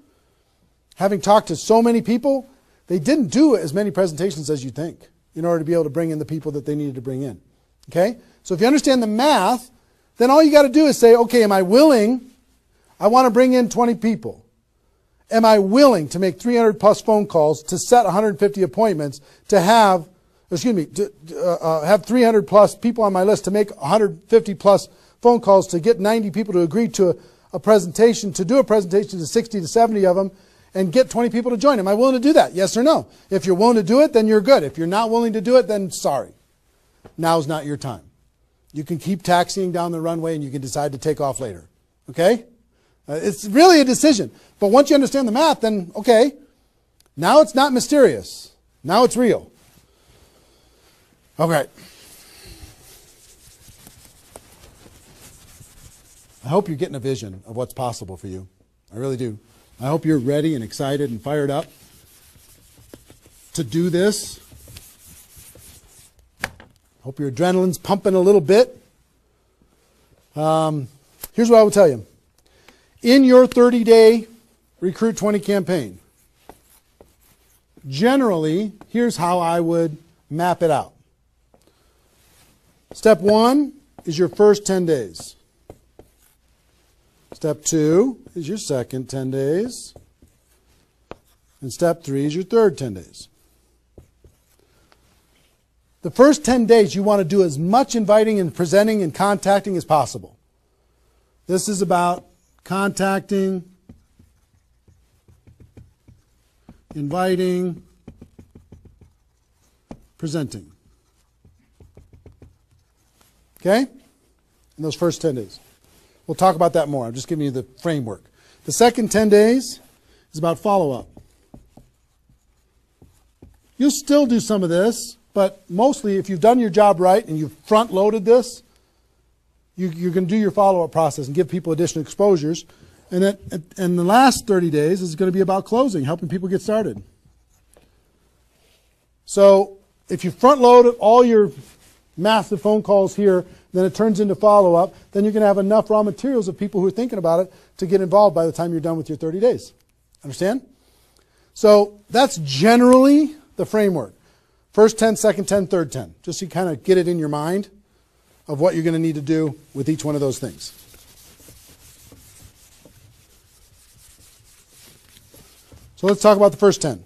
having talked to so many people, they didn't do as many presentations as you think in order to be able to bring in the people that they needed to bring in. Okay? So if you understand the math, then all you got to do is say, okay, am I willing? I want to bring in 20 people. Am I willing to make 300 plus phone calls to set 150 appointments to have 300 plus people on my list to make 150 plus phone calls to get 90 people to agree to a presentation, to do a presentation to 60 to 70 of them and get 20 people to join. Am I willing to do that? Yes or no? If you're willing to do it, then you're good. If you're not willing to do it, then sorry. now's not your time. You can keep taxiing down the runway and you can decide to take off later. Okay? It's really a decision. But once you understand the math, then okay, now it's not mysterious. Now it's real. Okay. I hope you're getting a vision of what's possible for you. I really do. I hope you're ready and excited and fired up to do this. Hope your adrenaline's pumping a little bit. Here's what I will tell you. In your 30-day Recruit 20 campaign, generally, here's how I would map it out. Step 1 is your first 10 days. Step 2 is your second 10 days. And step 3 is your third 10 days. The first 10 days you want to do as much inviting and presenting and contacting as possible. This is about contacting, inviting, presenting. Okay? In those first 10 days. We'll talk about that more. I'm just giving you the framework. The second 10 days is about follow-up. You'll still do some of this, but mostly if you've done your job right and you've front-loaded this, you're going to do your follow-up process and give people additional exposures. And the last 30 days is going to be about closing, helping people get started. So if you front-load all your massive phone calls here, then it turns into follow-up, then you're going to have enough raw materials of people who are thinking about it to get involved by the time you're done with your 30 days. Understand? So that's generally the framework. First 10, second 10, third 10. Just so you kind of get it in your mind of what you're going to need to do with each one of those things. So let's talk about the first 10.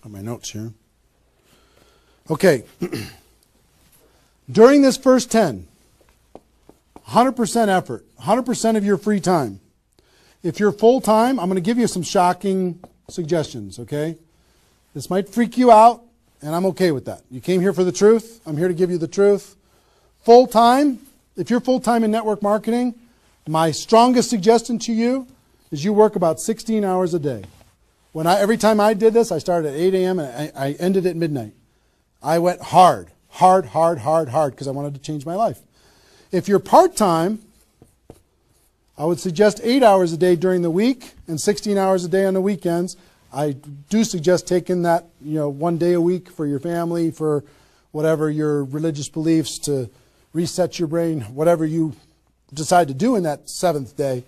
My notes here. Okay. During this first 10, 100% effort, 100% of your free time. If you're full-time, I'm going to give you some shocking suggestions, okay? This might freak you out, and I'm okay with that. You came here for the truth. I'm here to give you the truth. Full-time, if you're full-time in network marketing, my strongest suggestion to you is you work about 16 hours a day. Every time I did this, I started at 8 a.m. and I ended at midnight. I went hard because I wanted to change my life. If you're part-time, I would suggest 8 hours a day during the week and 16 hours a day on the weekends. I do suggest taking that, 1 day a week for your family, for whatever your religious beliefs, to reset your brain, whatever you decide to do in that 7th day.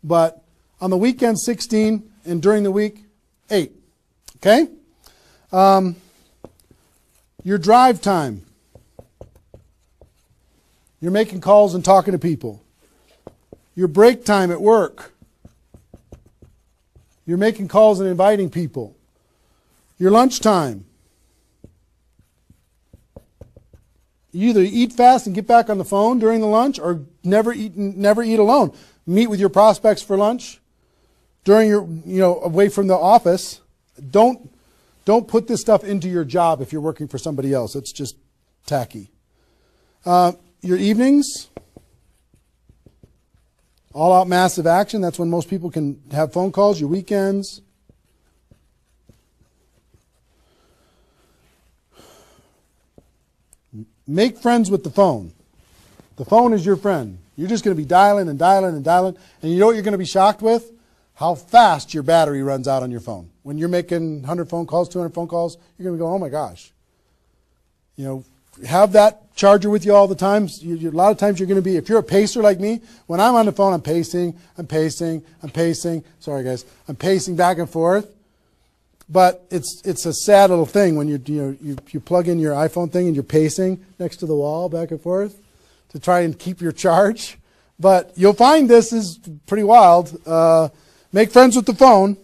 But on the weekend, 16, and during the week, 8. Okay? Your drive time. You're making calls and talking to people. Your break time at work. You're making calls and inviting people. Your lunch time. You either eat fast and get back on the phone during the lunch, or never eat alone. Meet with your prospects for lunch. During your, away from the office. Don't put this stuff into your job if you're working for somebody else. It's just tacky. Your evenings, all out massive action. That's when most people can have phone calls. Your weekends. Make friends with the phone. The phone is your friend. You're just going to be dialing and dialing and dialing. And you know what you're going to be shocked with? How fast your battery runs out on your phone. When you're making 100 phone calls, 200 phone calls, you're going to go, oh my gosh. Have that charger with you all the time. A lot of times you're going to be, if you're a pacer like me, when I'm on the phone, I'm pacing. Sorry guys. I'm pacing back and forth. But it's a sad little thing when you plug in your iPhone thing and you're pacing next to the wall back and forth to try and keep your charge. But you'll find this is pretty wild. Make friends with the phone.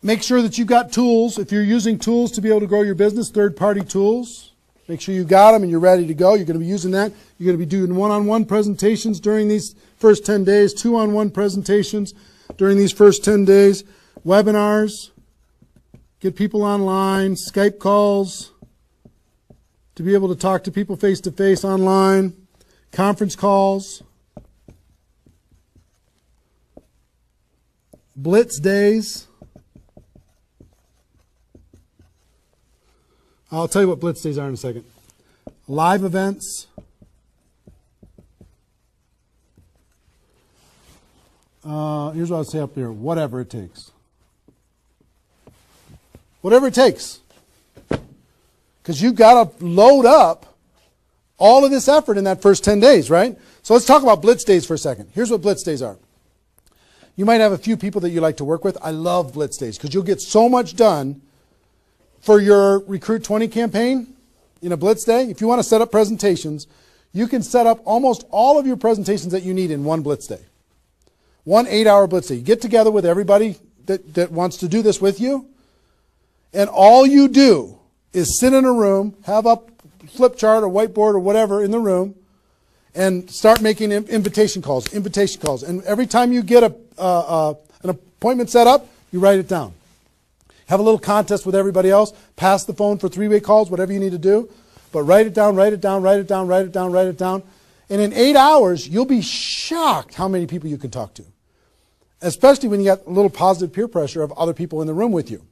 Make sure that you've got tools. If you're using tools to be able to grow your business, third-party tools, make sure you've got them and you're ready to go. You're going to be using that. You're going to be doing one-on-one presentations during these first 10 days, two-on-one presentations during these first 10 days. webinars, get people online, Skype calls, to be able to talk to people face-to-face online, conference calls, blitz days. I'll tell you what blitz days are in a second. Live events. Here's what I'll say up here. Whatever it takes. Whatever it takes. Because you've got to load up all of this effort in that first 10 days, right? So let's talk about blitz days for a second. Here's what blitz days are. You might have a few people that you like to work with. I love blitz days because you'll get so much done for your Recruit 20 campaign in a blitz day. If you want to set up presentations, you can set up almost all of your presentations that you need in one blitz day. 1 8-hour blitz day. You get together with everybody that wants to do this with you, and all you do is sit in a room, have a flip chart or whiteboard or whatever in the room, and start making invitation calls. And every time you get an appointment set up, you write it down. Have a little contest with everybody else. Pass the phone for 3-way calls, whatever you need to do. But write it down, write it down, write it down, write it down, write it down. And in 8 hours, you'll be shocked how many people you can talk to. Especially when you got a little positive peer pressure of other people in the room with you.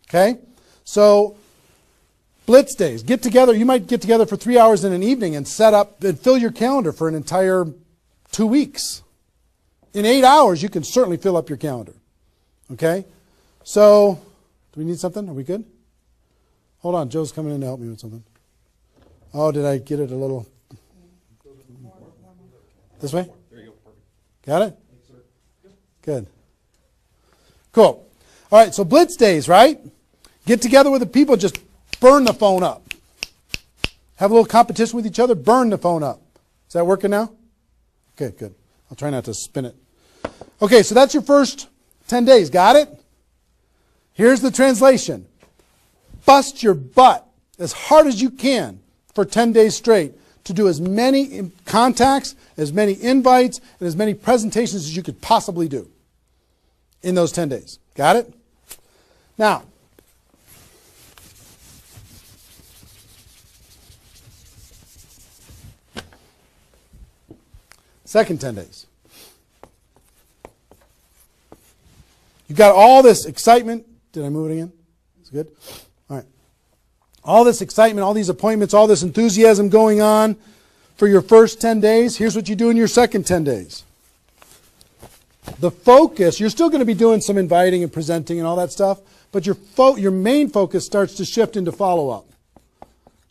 Okay? So, blitz days. Get together. You might get together for 3 hours in an evening and set up and fill your calendar for an entire 2 weeks. In 8 hours, you can certainly fill up your calendar. Okay? So, do we need something? Are we good? Hold on. Joe's coming in to help me with something. Oh, did I get it a little? This way? There you go. Perfect. Got it? Good. Cool. All right, so blitz days, right? Get together with the people, just burn the phone up. Have a little competition with each other, burn the phone up. Is that working now? Okay, good. I'll try not to spin it. Okay, so that's your first 10 days. Got it? Here's the translation. Bust your butt as hard as you can for 10 days straight to do as many contacts, as many invites, and as many presentations as you could possibly do in those 10 days. Got it? Now, second 10 days. You've got all this excitement. Did I move it again? It's good? All right. All this excitement, all these appointments, all this enthusiasm going on for your first 10 days. Here's what you do in your second 10 days. The focus, you're still going to be doing some inviting and presenting and all that stuff, but your main focus starts to shift into follow-up.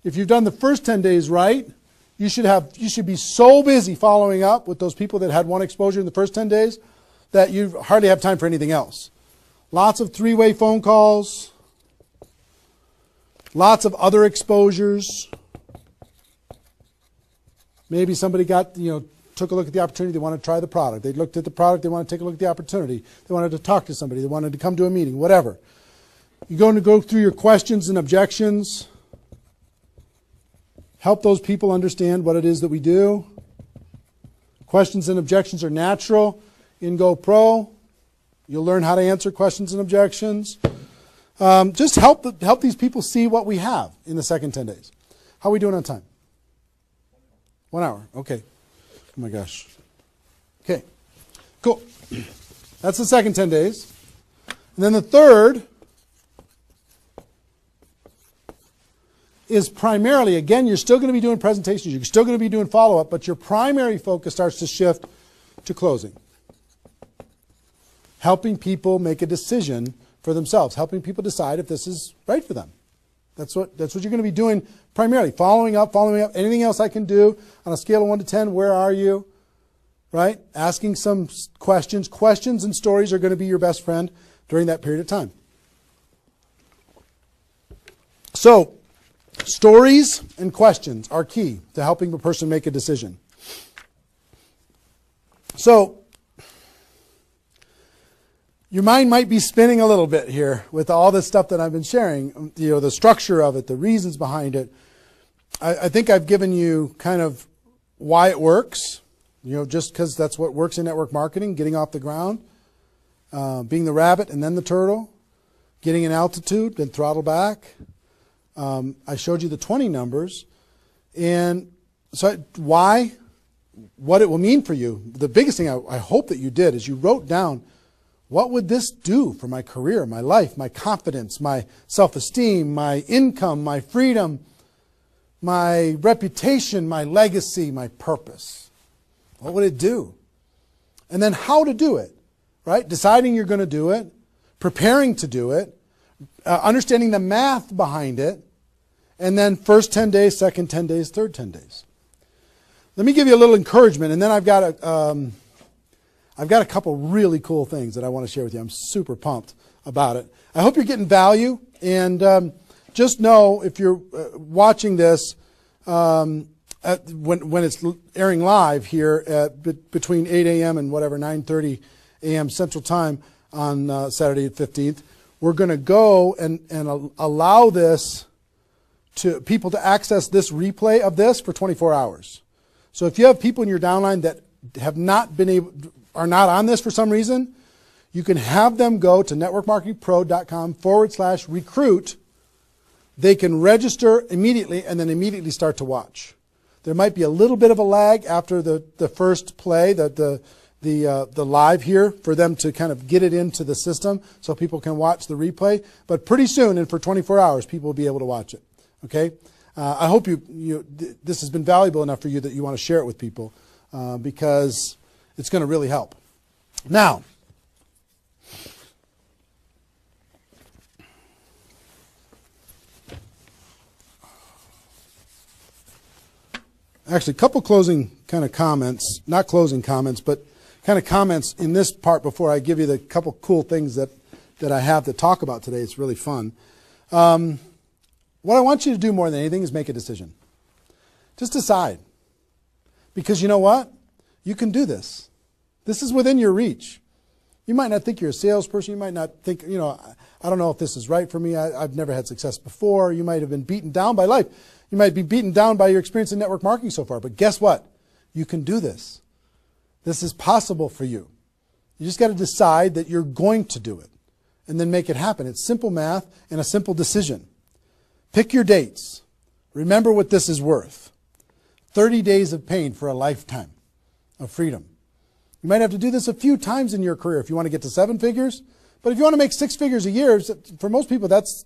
If you've done the first 10 days right, you should be so busy following up with those people that had one exposure in the first 10 days that you hardly have time for anything else. Lots of 3-way phone calls, lots of other exposures. Maybe somebody took a look at the opportunity, they want to try the product. They looked at the product, they want to take a look at the opportunity. They wanted to talk to somebody, they wanted to come to a meeting, whatever. You're going to go through your questions and objections. Help those people understand what it is that we do. Questions and objections are natural in GoPro. You'll learn how to answer questions and objections. Just help these people see what we have in the second 10 days. How are we doing on time? 1 hour. Okay. Oh my gosh. Okay. Cool. That's the second 10 days. And then the third is primarily, again, you're still going to be doing presentations, you're still going to be doing follow-up, but your primary focus starts to shift to closing. Helping people make a decision for themselves, helping people decide if this is right for them. That's what you're going to be doing primarily, following up, anything else I can do on a scale of 1 to 10, where are you? Right? Asking some questions. Questions and stories are going to be your best friend during that period of time. So, stories and questions are key to helping the person make a decision. So, your mind might be spinning a little bit here with all this stuff that I've been sharing, the structure of it, the reasons behind it. I think I've given you kind of why it works, just because that's what works in network marketing, getting off the ground. being the rabbit and then the turtle, getting in altitude, then throttle back. I showed you the 20 numbers. And so why? What it will mean for you. The biggest thing I hope that you did is you wrote down, what would this do for my career, my life, my confidence, my self-esteem, my income, my freedom, my reputation, my legacy, my purpose? What would it do? And then how to do it, right? Deciding you're going to do it, preparing to do it, understanding the math behind it, and then first 10 days, second 10 days, third 10 days. Let me give you a little encouragement, and then I've got a couple really cool things that I want to share with you. I'm super pumped about it. I hope you're getting value, and just know if you're watching this when it's airing live here at between 8 a.m. and whatever 9:30 a.m. Central Time on Saturday the 15th, we're going to go and allow this to people to access this replay of this for 24 hours. So if you have people in your downline that have not been able, are not on this for some reason, you can have them go to networkmarketingpro.com/recruit. They can register immediately and then immediately start to watch. There might be a little bit of a lag after the first play, the live here, for them to kind of get it into the system so people can watch the replay. But pretty soon, and for 24 hours, people will be able to watch it. Okay? I hope this has been valuable enough for you that you want to share it with people because it's going to really help. Now, actually, a couple closing kind of comments, not closing comments, but kind of comments in this part before I give you the couple cool things that I have to talk about today. It's really fun. What I want you to do more than anything is make a decision. Just decide. Because you know what? You can do this. This is within your reach. You might not think you're a salesperson. You might not think, I don't know if this is right for me. I've never had success before. You might have been beaten down by life. You might be beaten down by your experience in network marketing so far. But guess what? You can do this. This is possible for you. You just got to decide that you're going to do it and then make it happen. It's simple math and a simple decision. Pick your dates. Remember what this is worth. 30 days of pain for a lifetime of freedom. You might have to do this a few times in your career if you want to get to 7 figures. But if you want to make 6 figures a year, for most people that's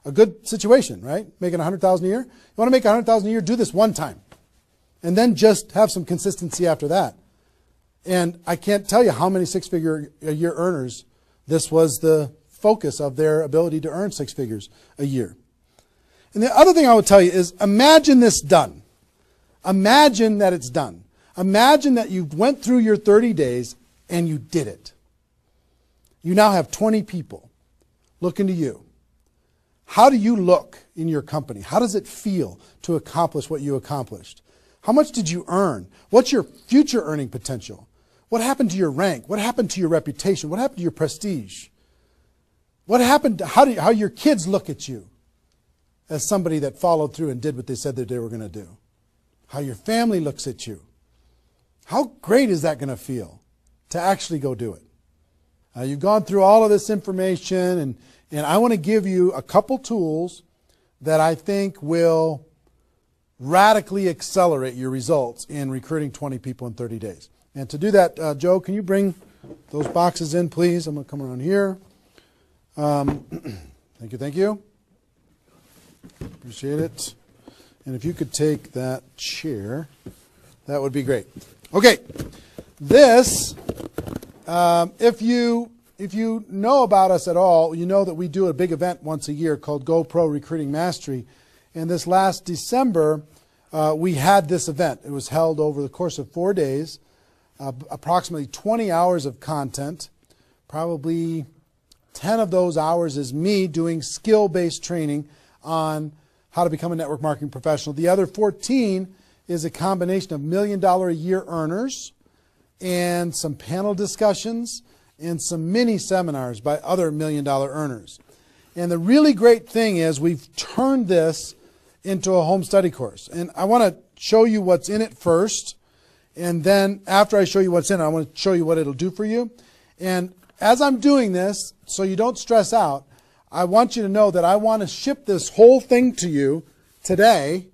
a good situation, right? Making $100,000 a year. You want to make $100,000 a year, do this one time. And then just have some consistency after that. And I can't tell you how many 6-figure a year earners this was the focus of their ability to earn 6 figures a year. And the other thing I would tell you is imagine this done. Imagine that it's done. Imagine that you went through your 30 days and you did it. You now have 20 people looking to you. How do you look in your company? How does it feel to accomplish what you accomplished? How much did you earn? What's your future earning potential? What happened to your rank? What happened to your reputation? What happened to your prestige? What happened to how your kids look at you as somebody that followed through and did what they said that they were going to do? How your family looks at you? How great is that going to feel to actually go do it? You've gone through all of this information, and I want to give you a couple tools that I think will radically accelerate your results in recruiting 20 people in 30 days. And to do that, Joe, can you bring those boxes in, please? I'm going to come around here. Thank you. Appreciate it. And if you could take that chair, that would be great. Okay, this, if you know about us at all, you know that we do a big event once a year called Go Pro Recruiting Mastery. And this last December, we had this event. It was held over the course of 4 days, approximately 20 hours of content. Probably 10 of those hours is me doing skill-based training on how to become a network marketing professional. The other 14 is a combination of $1 million a year earners and some panel discussions and some mini seminars by other $1 million earners. And the really great thing is we've turned this into a home study course. And I want to show you what's in it first. And then after I show you what's in it, I want to show you what it'll do for you. And as I'm doing this, so you don't stress out, I want you to know that I want to ship this whole thing to you today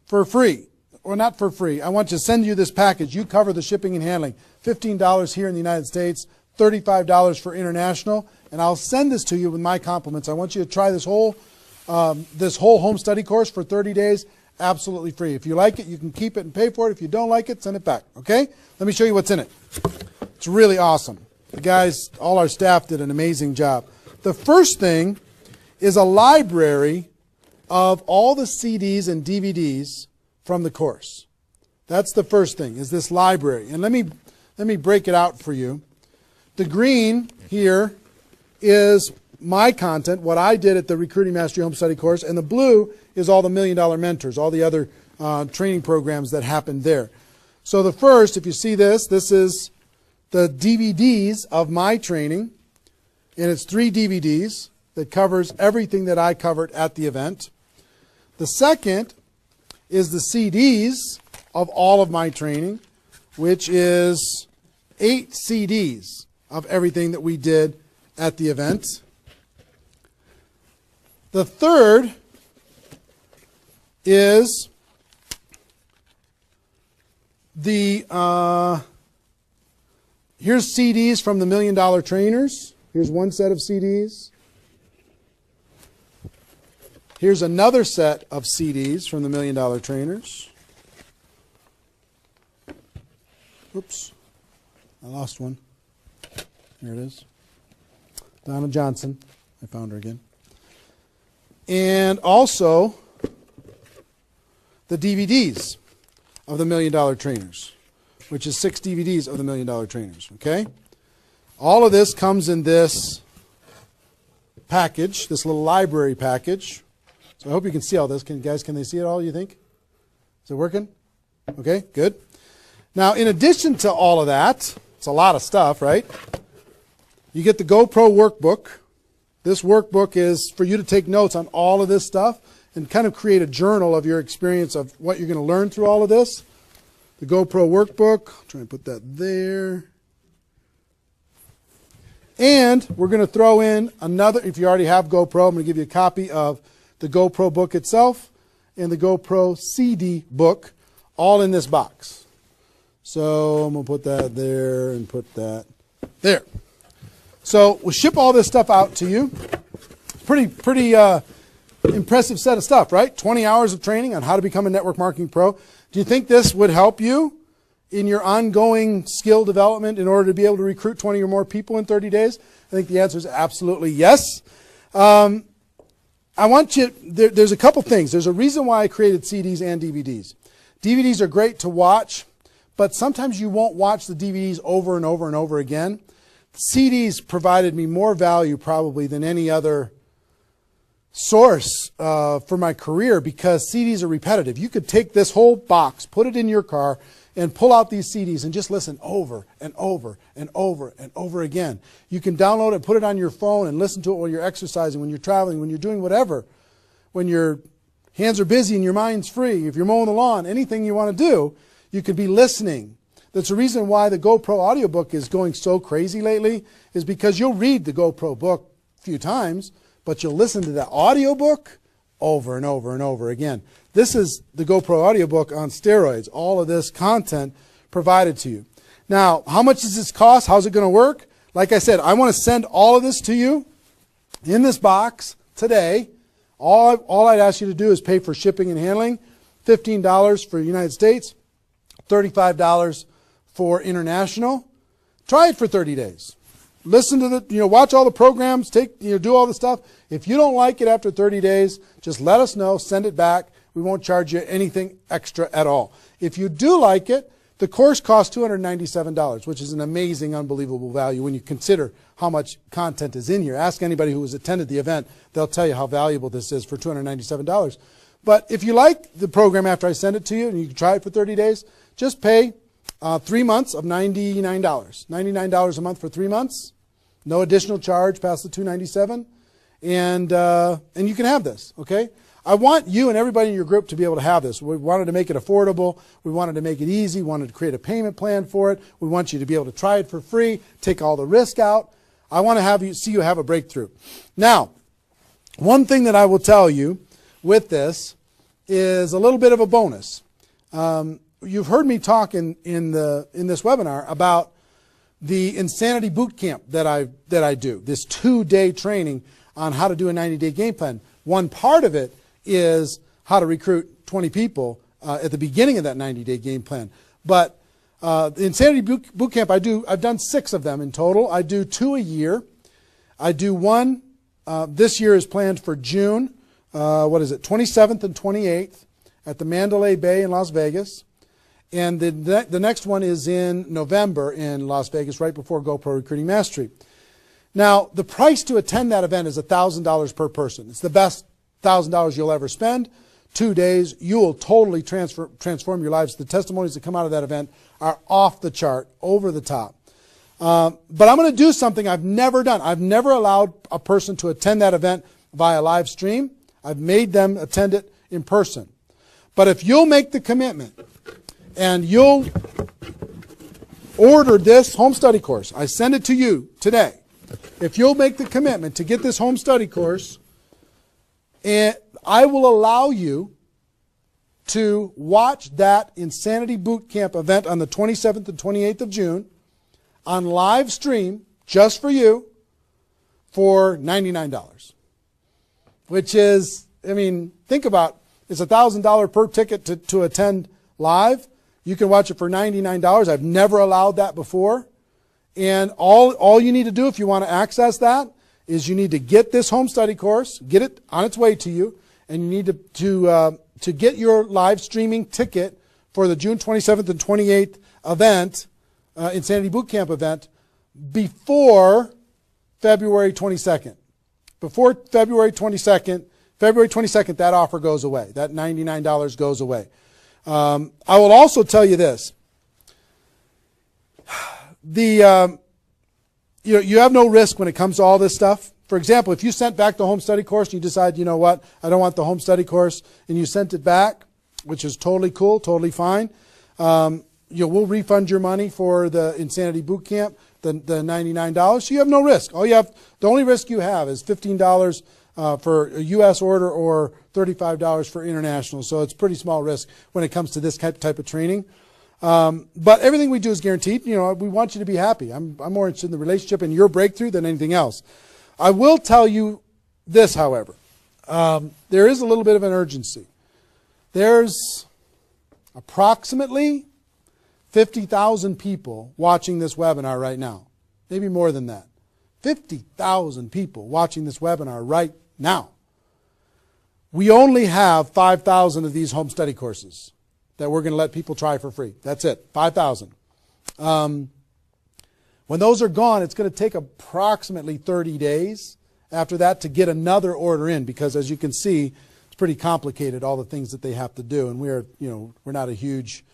for free. Or not for free. I want to send you this package. You cover the shipping and handling. $15 here in the United States, $35 for international, and I'll send this to you with my compliments. I want you to try this whole home study course for 30 days, absolutely free. If you like it, you can keep it and pay for it. If you don't like it, send it back, okay? Let me show you what's in it. It's really awesome. The guys, all our staff did an amazing job. The first thing is a library of all the CDs and DVDs from the course. That's the first thing, is this library. And let me break it out for you. The green here is my content, what I did at the Recruiting Mastery Home Study course, and the blue is all the $1 Million Mentors, all the other training programs that happened there. So the first, if you see this is the DVDs of my training, and it's 3 DVDs that covers everything that I covered at the event. The second is the CDs of all of my training, which is 8 CDs of everything that we did at the event. The third is the, here's CDs from the $1 Million Trainers. Here's one set of CDs. Here's another set of CDs from the $1 Million Trainers. Oops, I lost one. Here it is. Donna Johnson. I found her again. And also the DVDs of the $1 Million Trainers, which is 6 DVDs of the $1 Million Trainers. Okay? All of this comes in this package, this little library package. So I hope you can see all this. Can they see it all, you think? Is it working? Okay, good. Now, in addition to all of that, it's a lot of stuff, right? You get the GoPro workbook. This workbook is for you to take notes on all of this stuff and kind of create a journal of your experience of what you're going to learn through all of this. The GoPro workbook. I'll try and put that there. And we're going to throw in another, if you already have GoPro, I'm going to give you a copy of the GoPro book itself and the GoPro CD book, all in this box. So I'm going to put that there and put that there. So we'll ship all this stuff out to you. Pretty impressive set of stuff, right? 20 hours of training on how to become a network marketing pro. Do you think this would help you in your ongoing skill development in order to be able to recruit 20 or more people in 30 days? I think the answer is absolutely yes. I want you, there's a couple things. There's a reason why I created CDs and DVDs. DVDs are great to watch, but sometimes you won't watch the DVDs over and over and over again. CDs provided me more value probably than any other source for my career because CDs are repetitive. You could take this whole box, put it in your car, and pull out these CDs and just listen over and over and over and over again. You can download it, put it on your phone, and listen to it while you're exercising, when you're traveling, when you're doing whatever. When your hands are busy and your mind's free, if you're mowing the lawn, anything you want to do, you could be listening. That's the reason why the GoPro audiobook is going so crazy lately, is because you'll read the GoPro book a few times, but you'll listen to the audiobook over and over and over again. This is the GoPro audiobook on steroids. All of this content provided to you. Now, how much does this cost? How's it going to work? Like I said, I want to send all of this to you in this box today. All I'd ask you to do is pay for shipping and handling. $15 for the United States, $35 for international. Try it for 30 days. Listen to watch all the programs, do all the stuff. If you don't like it after 30 days, just let us know, send it back. We won't charge you anything extra at all. If you do like it, the course costs $297, which is an amazing, unbelievable value when you consider how much content is in here. Ask anybody who has attended the event. They'll tell you how valuable this is for $297. But if you like the program after I send it to you and you can try it for 30 days, just pay 3 months of $99. $99 a month for 3 months. No additional charge past the $297. And you can have this, okay? I want you and everybody in your group to be able to have this. We wanted to make it affordable. We wanted to make it easy. We wanted to create a payment plan for it. We want you to be able to try it for free, take all the risk out. I want to see you have a breakthrough. Now, one thing that I will tell you with this is a little bit of a bonus. You've heard me talk in this webinar about the Insanity Boot Camp that I do, this 2-day training on how to do a 90-day game plan. One part of it is how to recruit 20 people at the beginning of that 90-day game plan. But the Insanity Boot Camp, I've done 6 of them in total. I do 2 a year. I do one, this year is planned for June, 27th and 28th at the Mandalay Bay in Las Vegas. And the next one is in November in Las Vegas, right before GoPro Recruiting Mastery. Now, the price to attend that event is $1,000 per person. It's the best $1,000 you'll ever spend. 2 days, you will totally transform your lives. The testimonies that come out of that event are off the chart, over the top. But I'm going to do something I've never done. I've never allowed a person to attend that event via live stream. I've made them attend it in person. But if you'll make the commitment and you'll order this home study course, I send it to you today. If you'll make the commitment to get this home study course, and I will allow you to watch that Insanity Boot Camp event on the 27th and 28th of June on live stream just for you for $99. Which is, I mean, think about, it's $1,000 per ticket to attend live. You can watch it for $99. I've never allowed that before. And all you need to do if you want to access that is you need to get this home study course, get it on its way to you, and you need to get your live streaming ticket for the June 27th and 28th event, Insanity Boot Camp event, before February 22nd. Before February 22nd, that offer goes away. That $99 goes away. I will also tell you this. You have no risk when it comes to all this stuff. For example, if you sent back the home study course and you decide, you know what, I don't want the home study course, and you sent it back, which is totally cool, totally fine. We'll refund your money for the Insanity Boot Camp, the $99. So you have no risk. The only risk you have is $15 for a U.S. order or $35 for international. So it's pretty small risk when it comes to this type of training. But everything we do is guaranteed. We want you to be happy. I'm more interested in the relationship and your breakthrough than anything else. I will tell you this, however. There is a little bit of an urgency. There's approximately 50,000 people watching this webinar right now. Maybe more than that. 50,000 people watching this webinar right now. We only have 5,000 of these home study courses that we're going to let people try for free. That's it, 5,000. When those are gone, it's going to take approximately 30 days after that to get another order in, because as you can see, it's pretty complicated, all the things that they have to do. And we're not a huge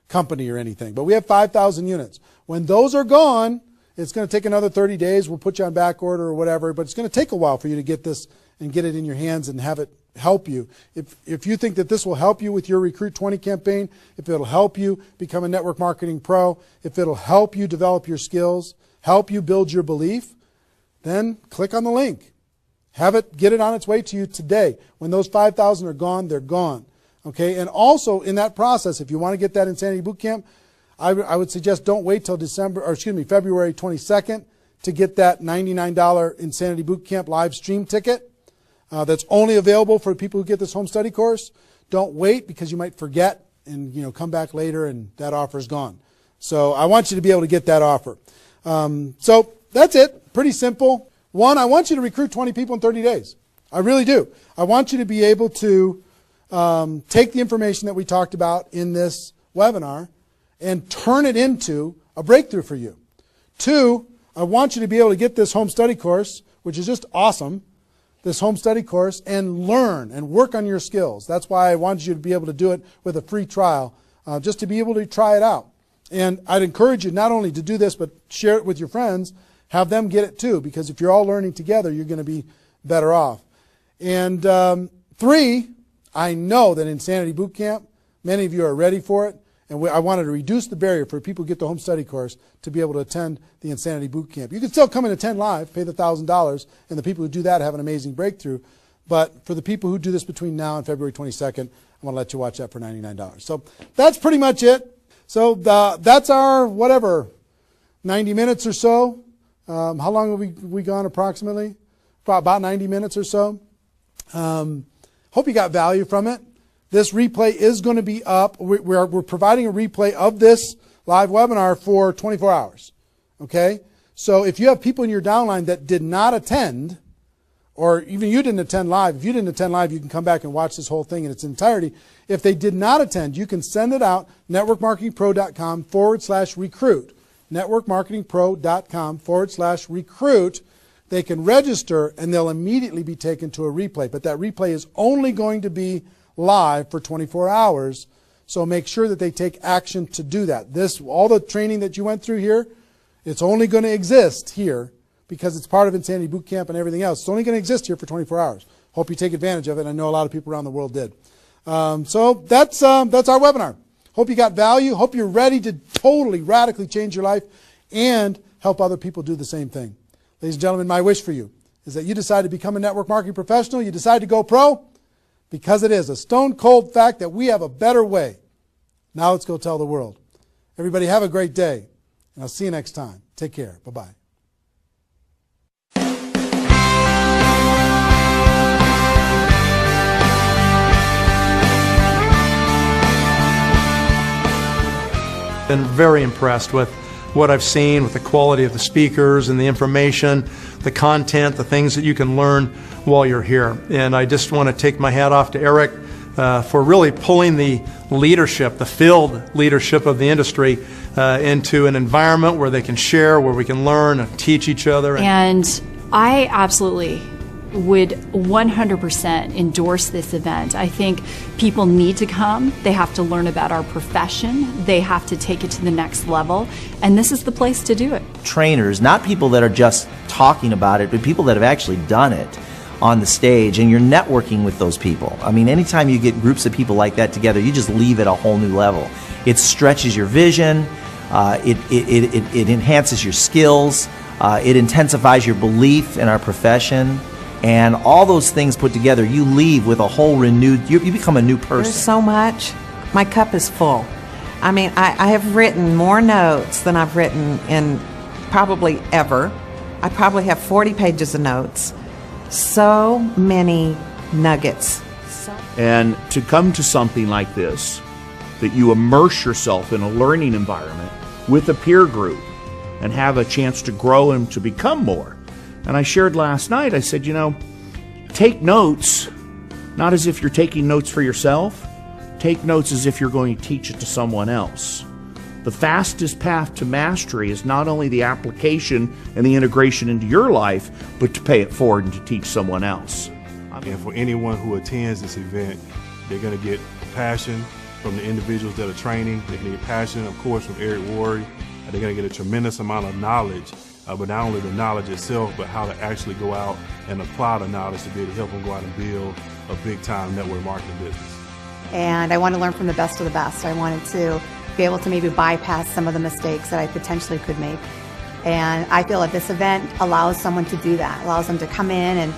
company or anything, but we have 5,000 units. When those are gone, it's going to take another 30 days. We'll put you on back order or whatever, but it's going to take a while for you to get this and get it in your hands and have it help you. If you think that this will help you with your Recruit 20 campaign, if it'll help you become a network marketing pro, if it'll help you develop your skills, help you build your belief, then click on the link. Get it on its way to you today. When those 5,000 are gone, they're gone. Okay? And also in that process, if you want to get that Insanity Boot Camp, I would suggest don't wait till February 22nd to get that $99 Insanity Boot Camp live stream ticket. That's only available for people who get this home study course. Don't wait, because you might forget and come back later and that offer is gone. So I want you to be able to get that offer. So that's it. Pretty simple. One, I want you to recruit 20 people in 30 days. I really do. I want you to be able to take the information that we talked about in this webinar and turn it into a breakthrough for you. Two, I want you to be able to get this home study course, which is just awesome, this home study course, and learn and work on your skills. That's why I wanted you to be able to do it with a free trial, just to be able to try it out. And I'd encourage you not only to do this, but share it with your friends, have them get it too, because if you're all learning together, you're going to be better off. And three, I know that Insanity Boot Camp, many of you are ready for it, And I wanted to reduce the barrier for people who get the home study course to be able to attend the Insanity Boot Camp. You can still come and attend live, pay the $1,000, and the people who do that have an amazing breakthrough. But for the people who do this between now and February 22nd, I want to let you watch that for $99. So that's pretty much it. So that's our, whatever, 90 minutes or so. How long have we gone approximately? About 90 minutes or so. Hope you got value from it. This replay is going to be up. We're providing a replay of this live webinar for 24 hours. Okay? So if you have people in your downline that did not attend, or even you didn't attend live, if you didn't attend live, you can come back and watch this whole thing in its entirety. If they did not attend, you can send it out, networkmarketingpro.com/recruit. networkmarketingpro.com/recruit. They can register and they'll immediately be taken to a replay. But that replay is only going to be live for 24 hours. So make sure that they take action to do that. All the training that you went through here, it's only going to exist here because it's part of Insanity Boot Camp and everything else. It's only going to exist here for 24 hours. Hope you take advantage of it. I know a lot of people around the world did. So that's our webinar. Hope you got value. Hope you're ready to totally, radically change your life and help other people do the same thing. Ladies and gentlemen, my wish for you is that you decide to become a network marketing professional. You decide to go pro because it is a stone cold fact that we have a better way. Now let's go tell the world. Everybody have a great day, and I'll see you next time. Take care. Bye-bye. Been very impressed with what I've seen, with the quality of the speakers and the information, the content, the things that you can learn while you're here. And I just want to take my hat off to Eric for really pulling the leadership, the field leadership of the industry into an environment where they can share, where we can learn and teach each other. And I absolutely would 100% endorse this event. I think people need to come. They have to learn about our profession. They have to take it to the next level. And this is the place to do it. Trainers, not people that are just talking about it, but people that have actually done it on the stage, and you're networking with those people. I mean, anytime you get groups of people like that together, you just leave at a whole new level. It stretches your vision, it enhances your skills, it intensifies your belief in our profession. And all those things put together, you leave with a whole renewed, you become a new person. There's so much. My cup is full. I mean, I have written more notes than I've written in probably ever. I probably have 40 pages of notes. So many nuggets. And to come to something like this, that you immerse yourself in a learning environment with a peer group and have a chance to grow and to become more. And I shared last night, I said, you know, take notes, not as if you're taking notes for yourself. Take notes as if you're going to teach it to someone else. The fastest path to mastery is not only the application and the integration into your life, but to pay it forward and to teach someone else. And for anyone who attends this event, they're going to get passion from the individuals that are training. They're going to get passion, of course, from Eric Worre. They're going to get a tremendous amount of knowledge. But not only the knowledge itself, but how to actually go out and apply the knowledge to be able to help them go out and build a big-time network marketing business. And I want to learn from the best of the best. I wanted to be able to maybe bypass some of the mistakes that I potentially could make. And I feel that this event allows someone to do that, allows them to come in and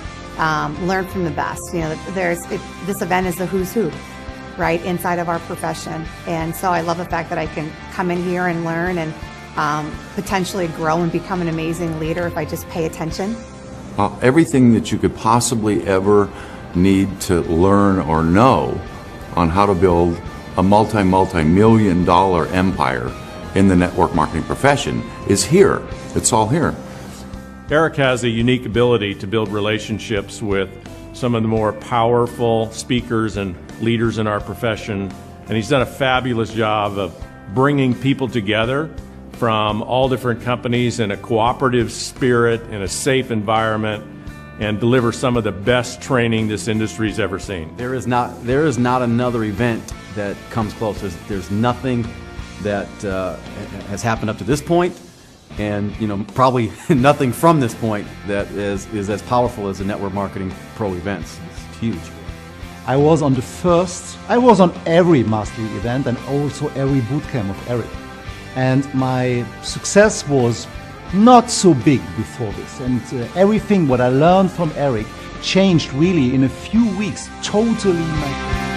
learn from the best. You know, this event is the who's who, right, inside of our profession. And so I love the fact that I can come in here and learn and potentially grow and become an amazing leader if I just pay attention. Everything that you could possibly ever need to learn or know on how to build a multi-million dollar empire in the network marketing profession is here. It's all here. Eric has a unique ability to build relationships with some of the more powerful speakers and leaders in our profession, and he's done a fabulous job of bringing people together from all different companies in a cooperative spirit, in a safe environment, and deliver some of the best training this industry's ever seen. There is not another event that comes close. There's nothing that has happened up to this point, and probably nothing from this point that is as powerful as the Network Marketing Pro events. It's huge. I was on every mastery event and also every bootcamp of Eric. And my success was not so big before this. And everything what I learned from Eric changed really in a few weeks, totally my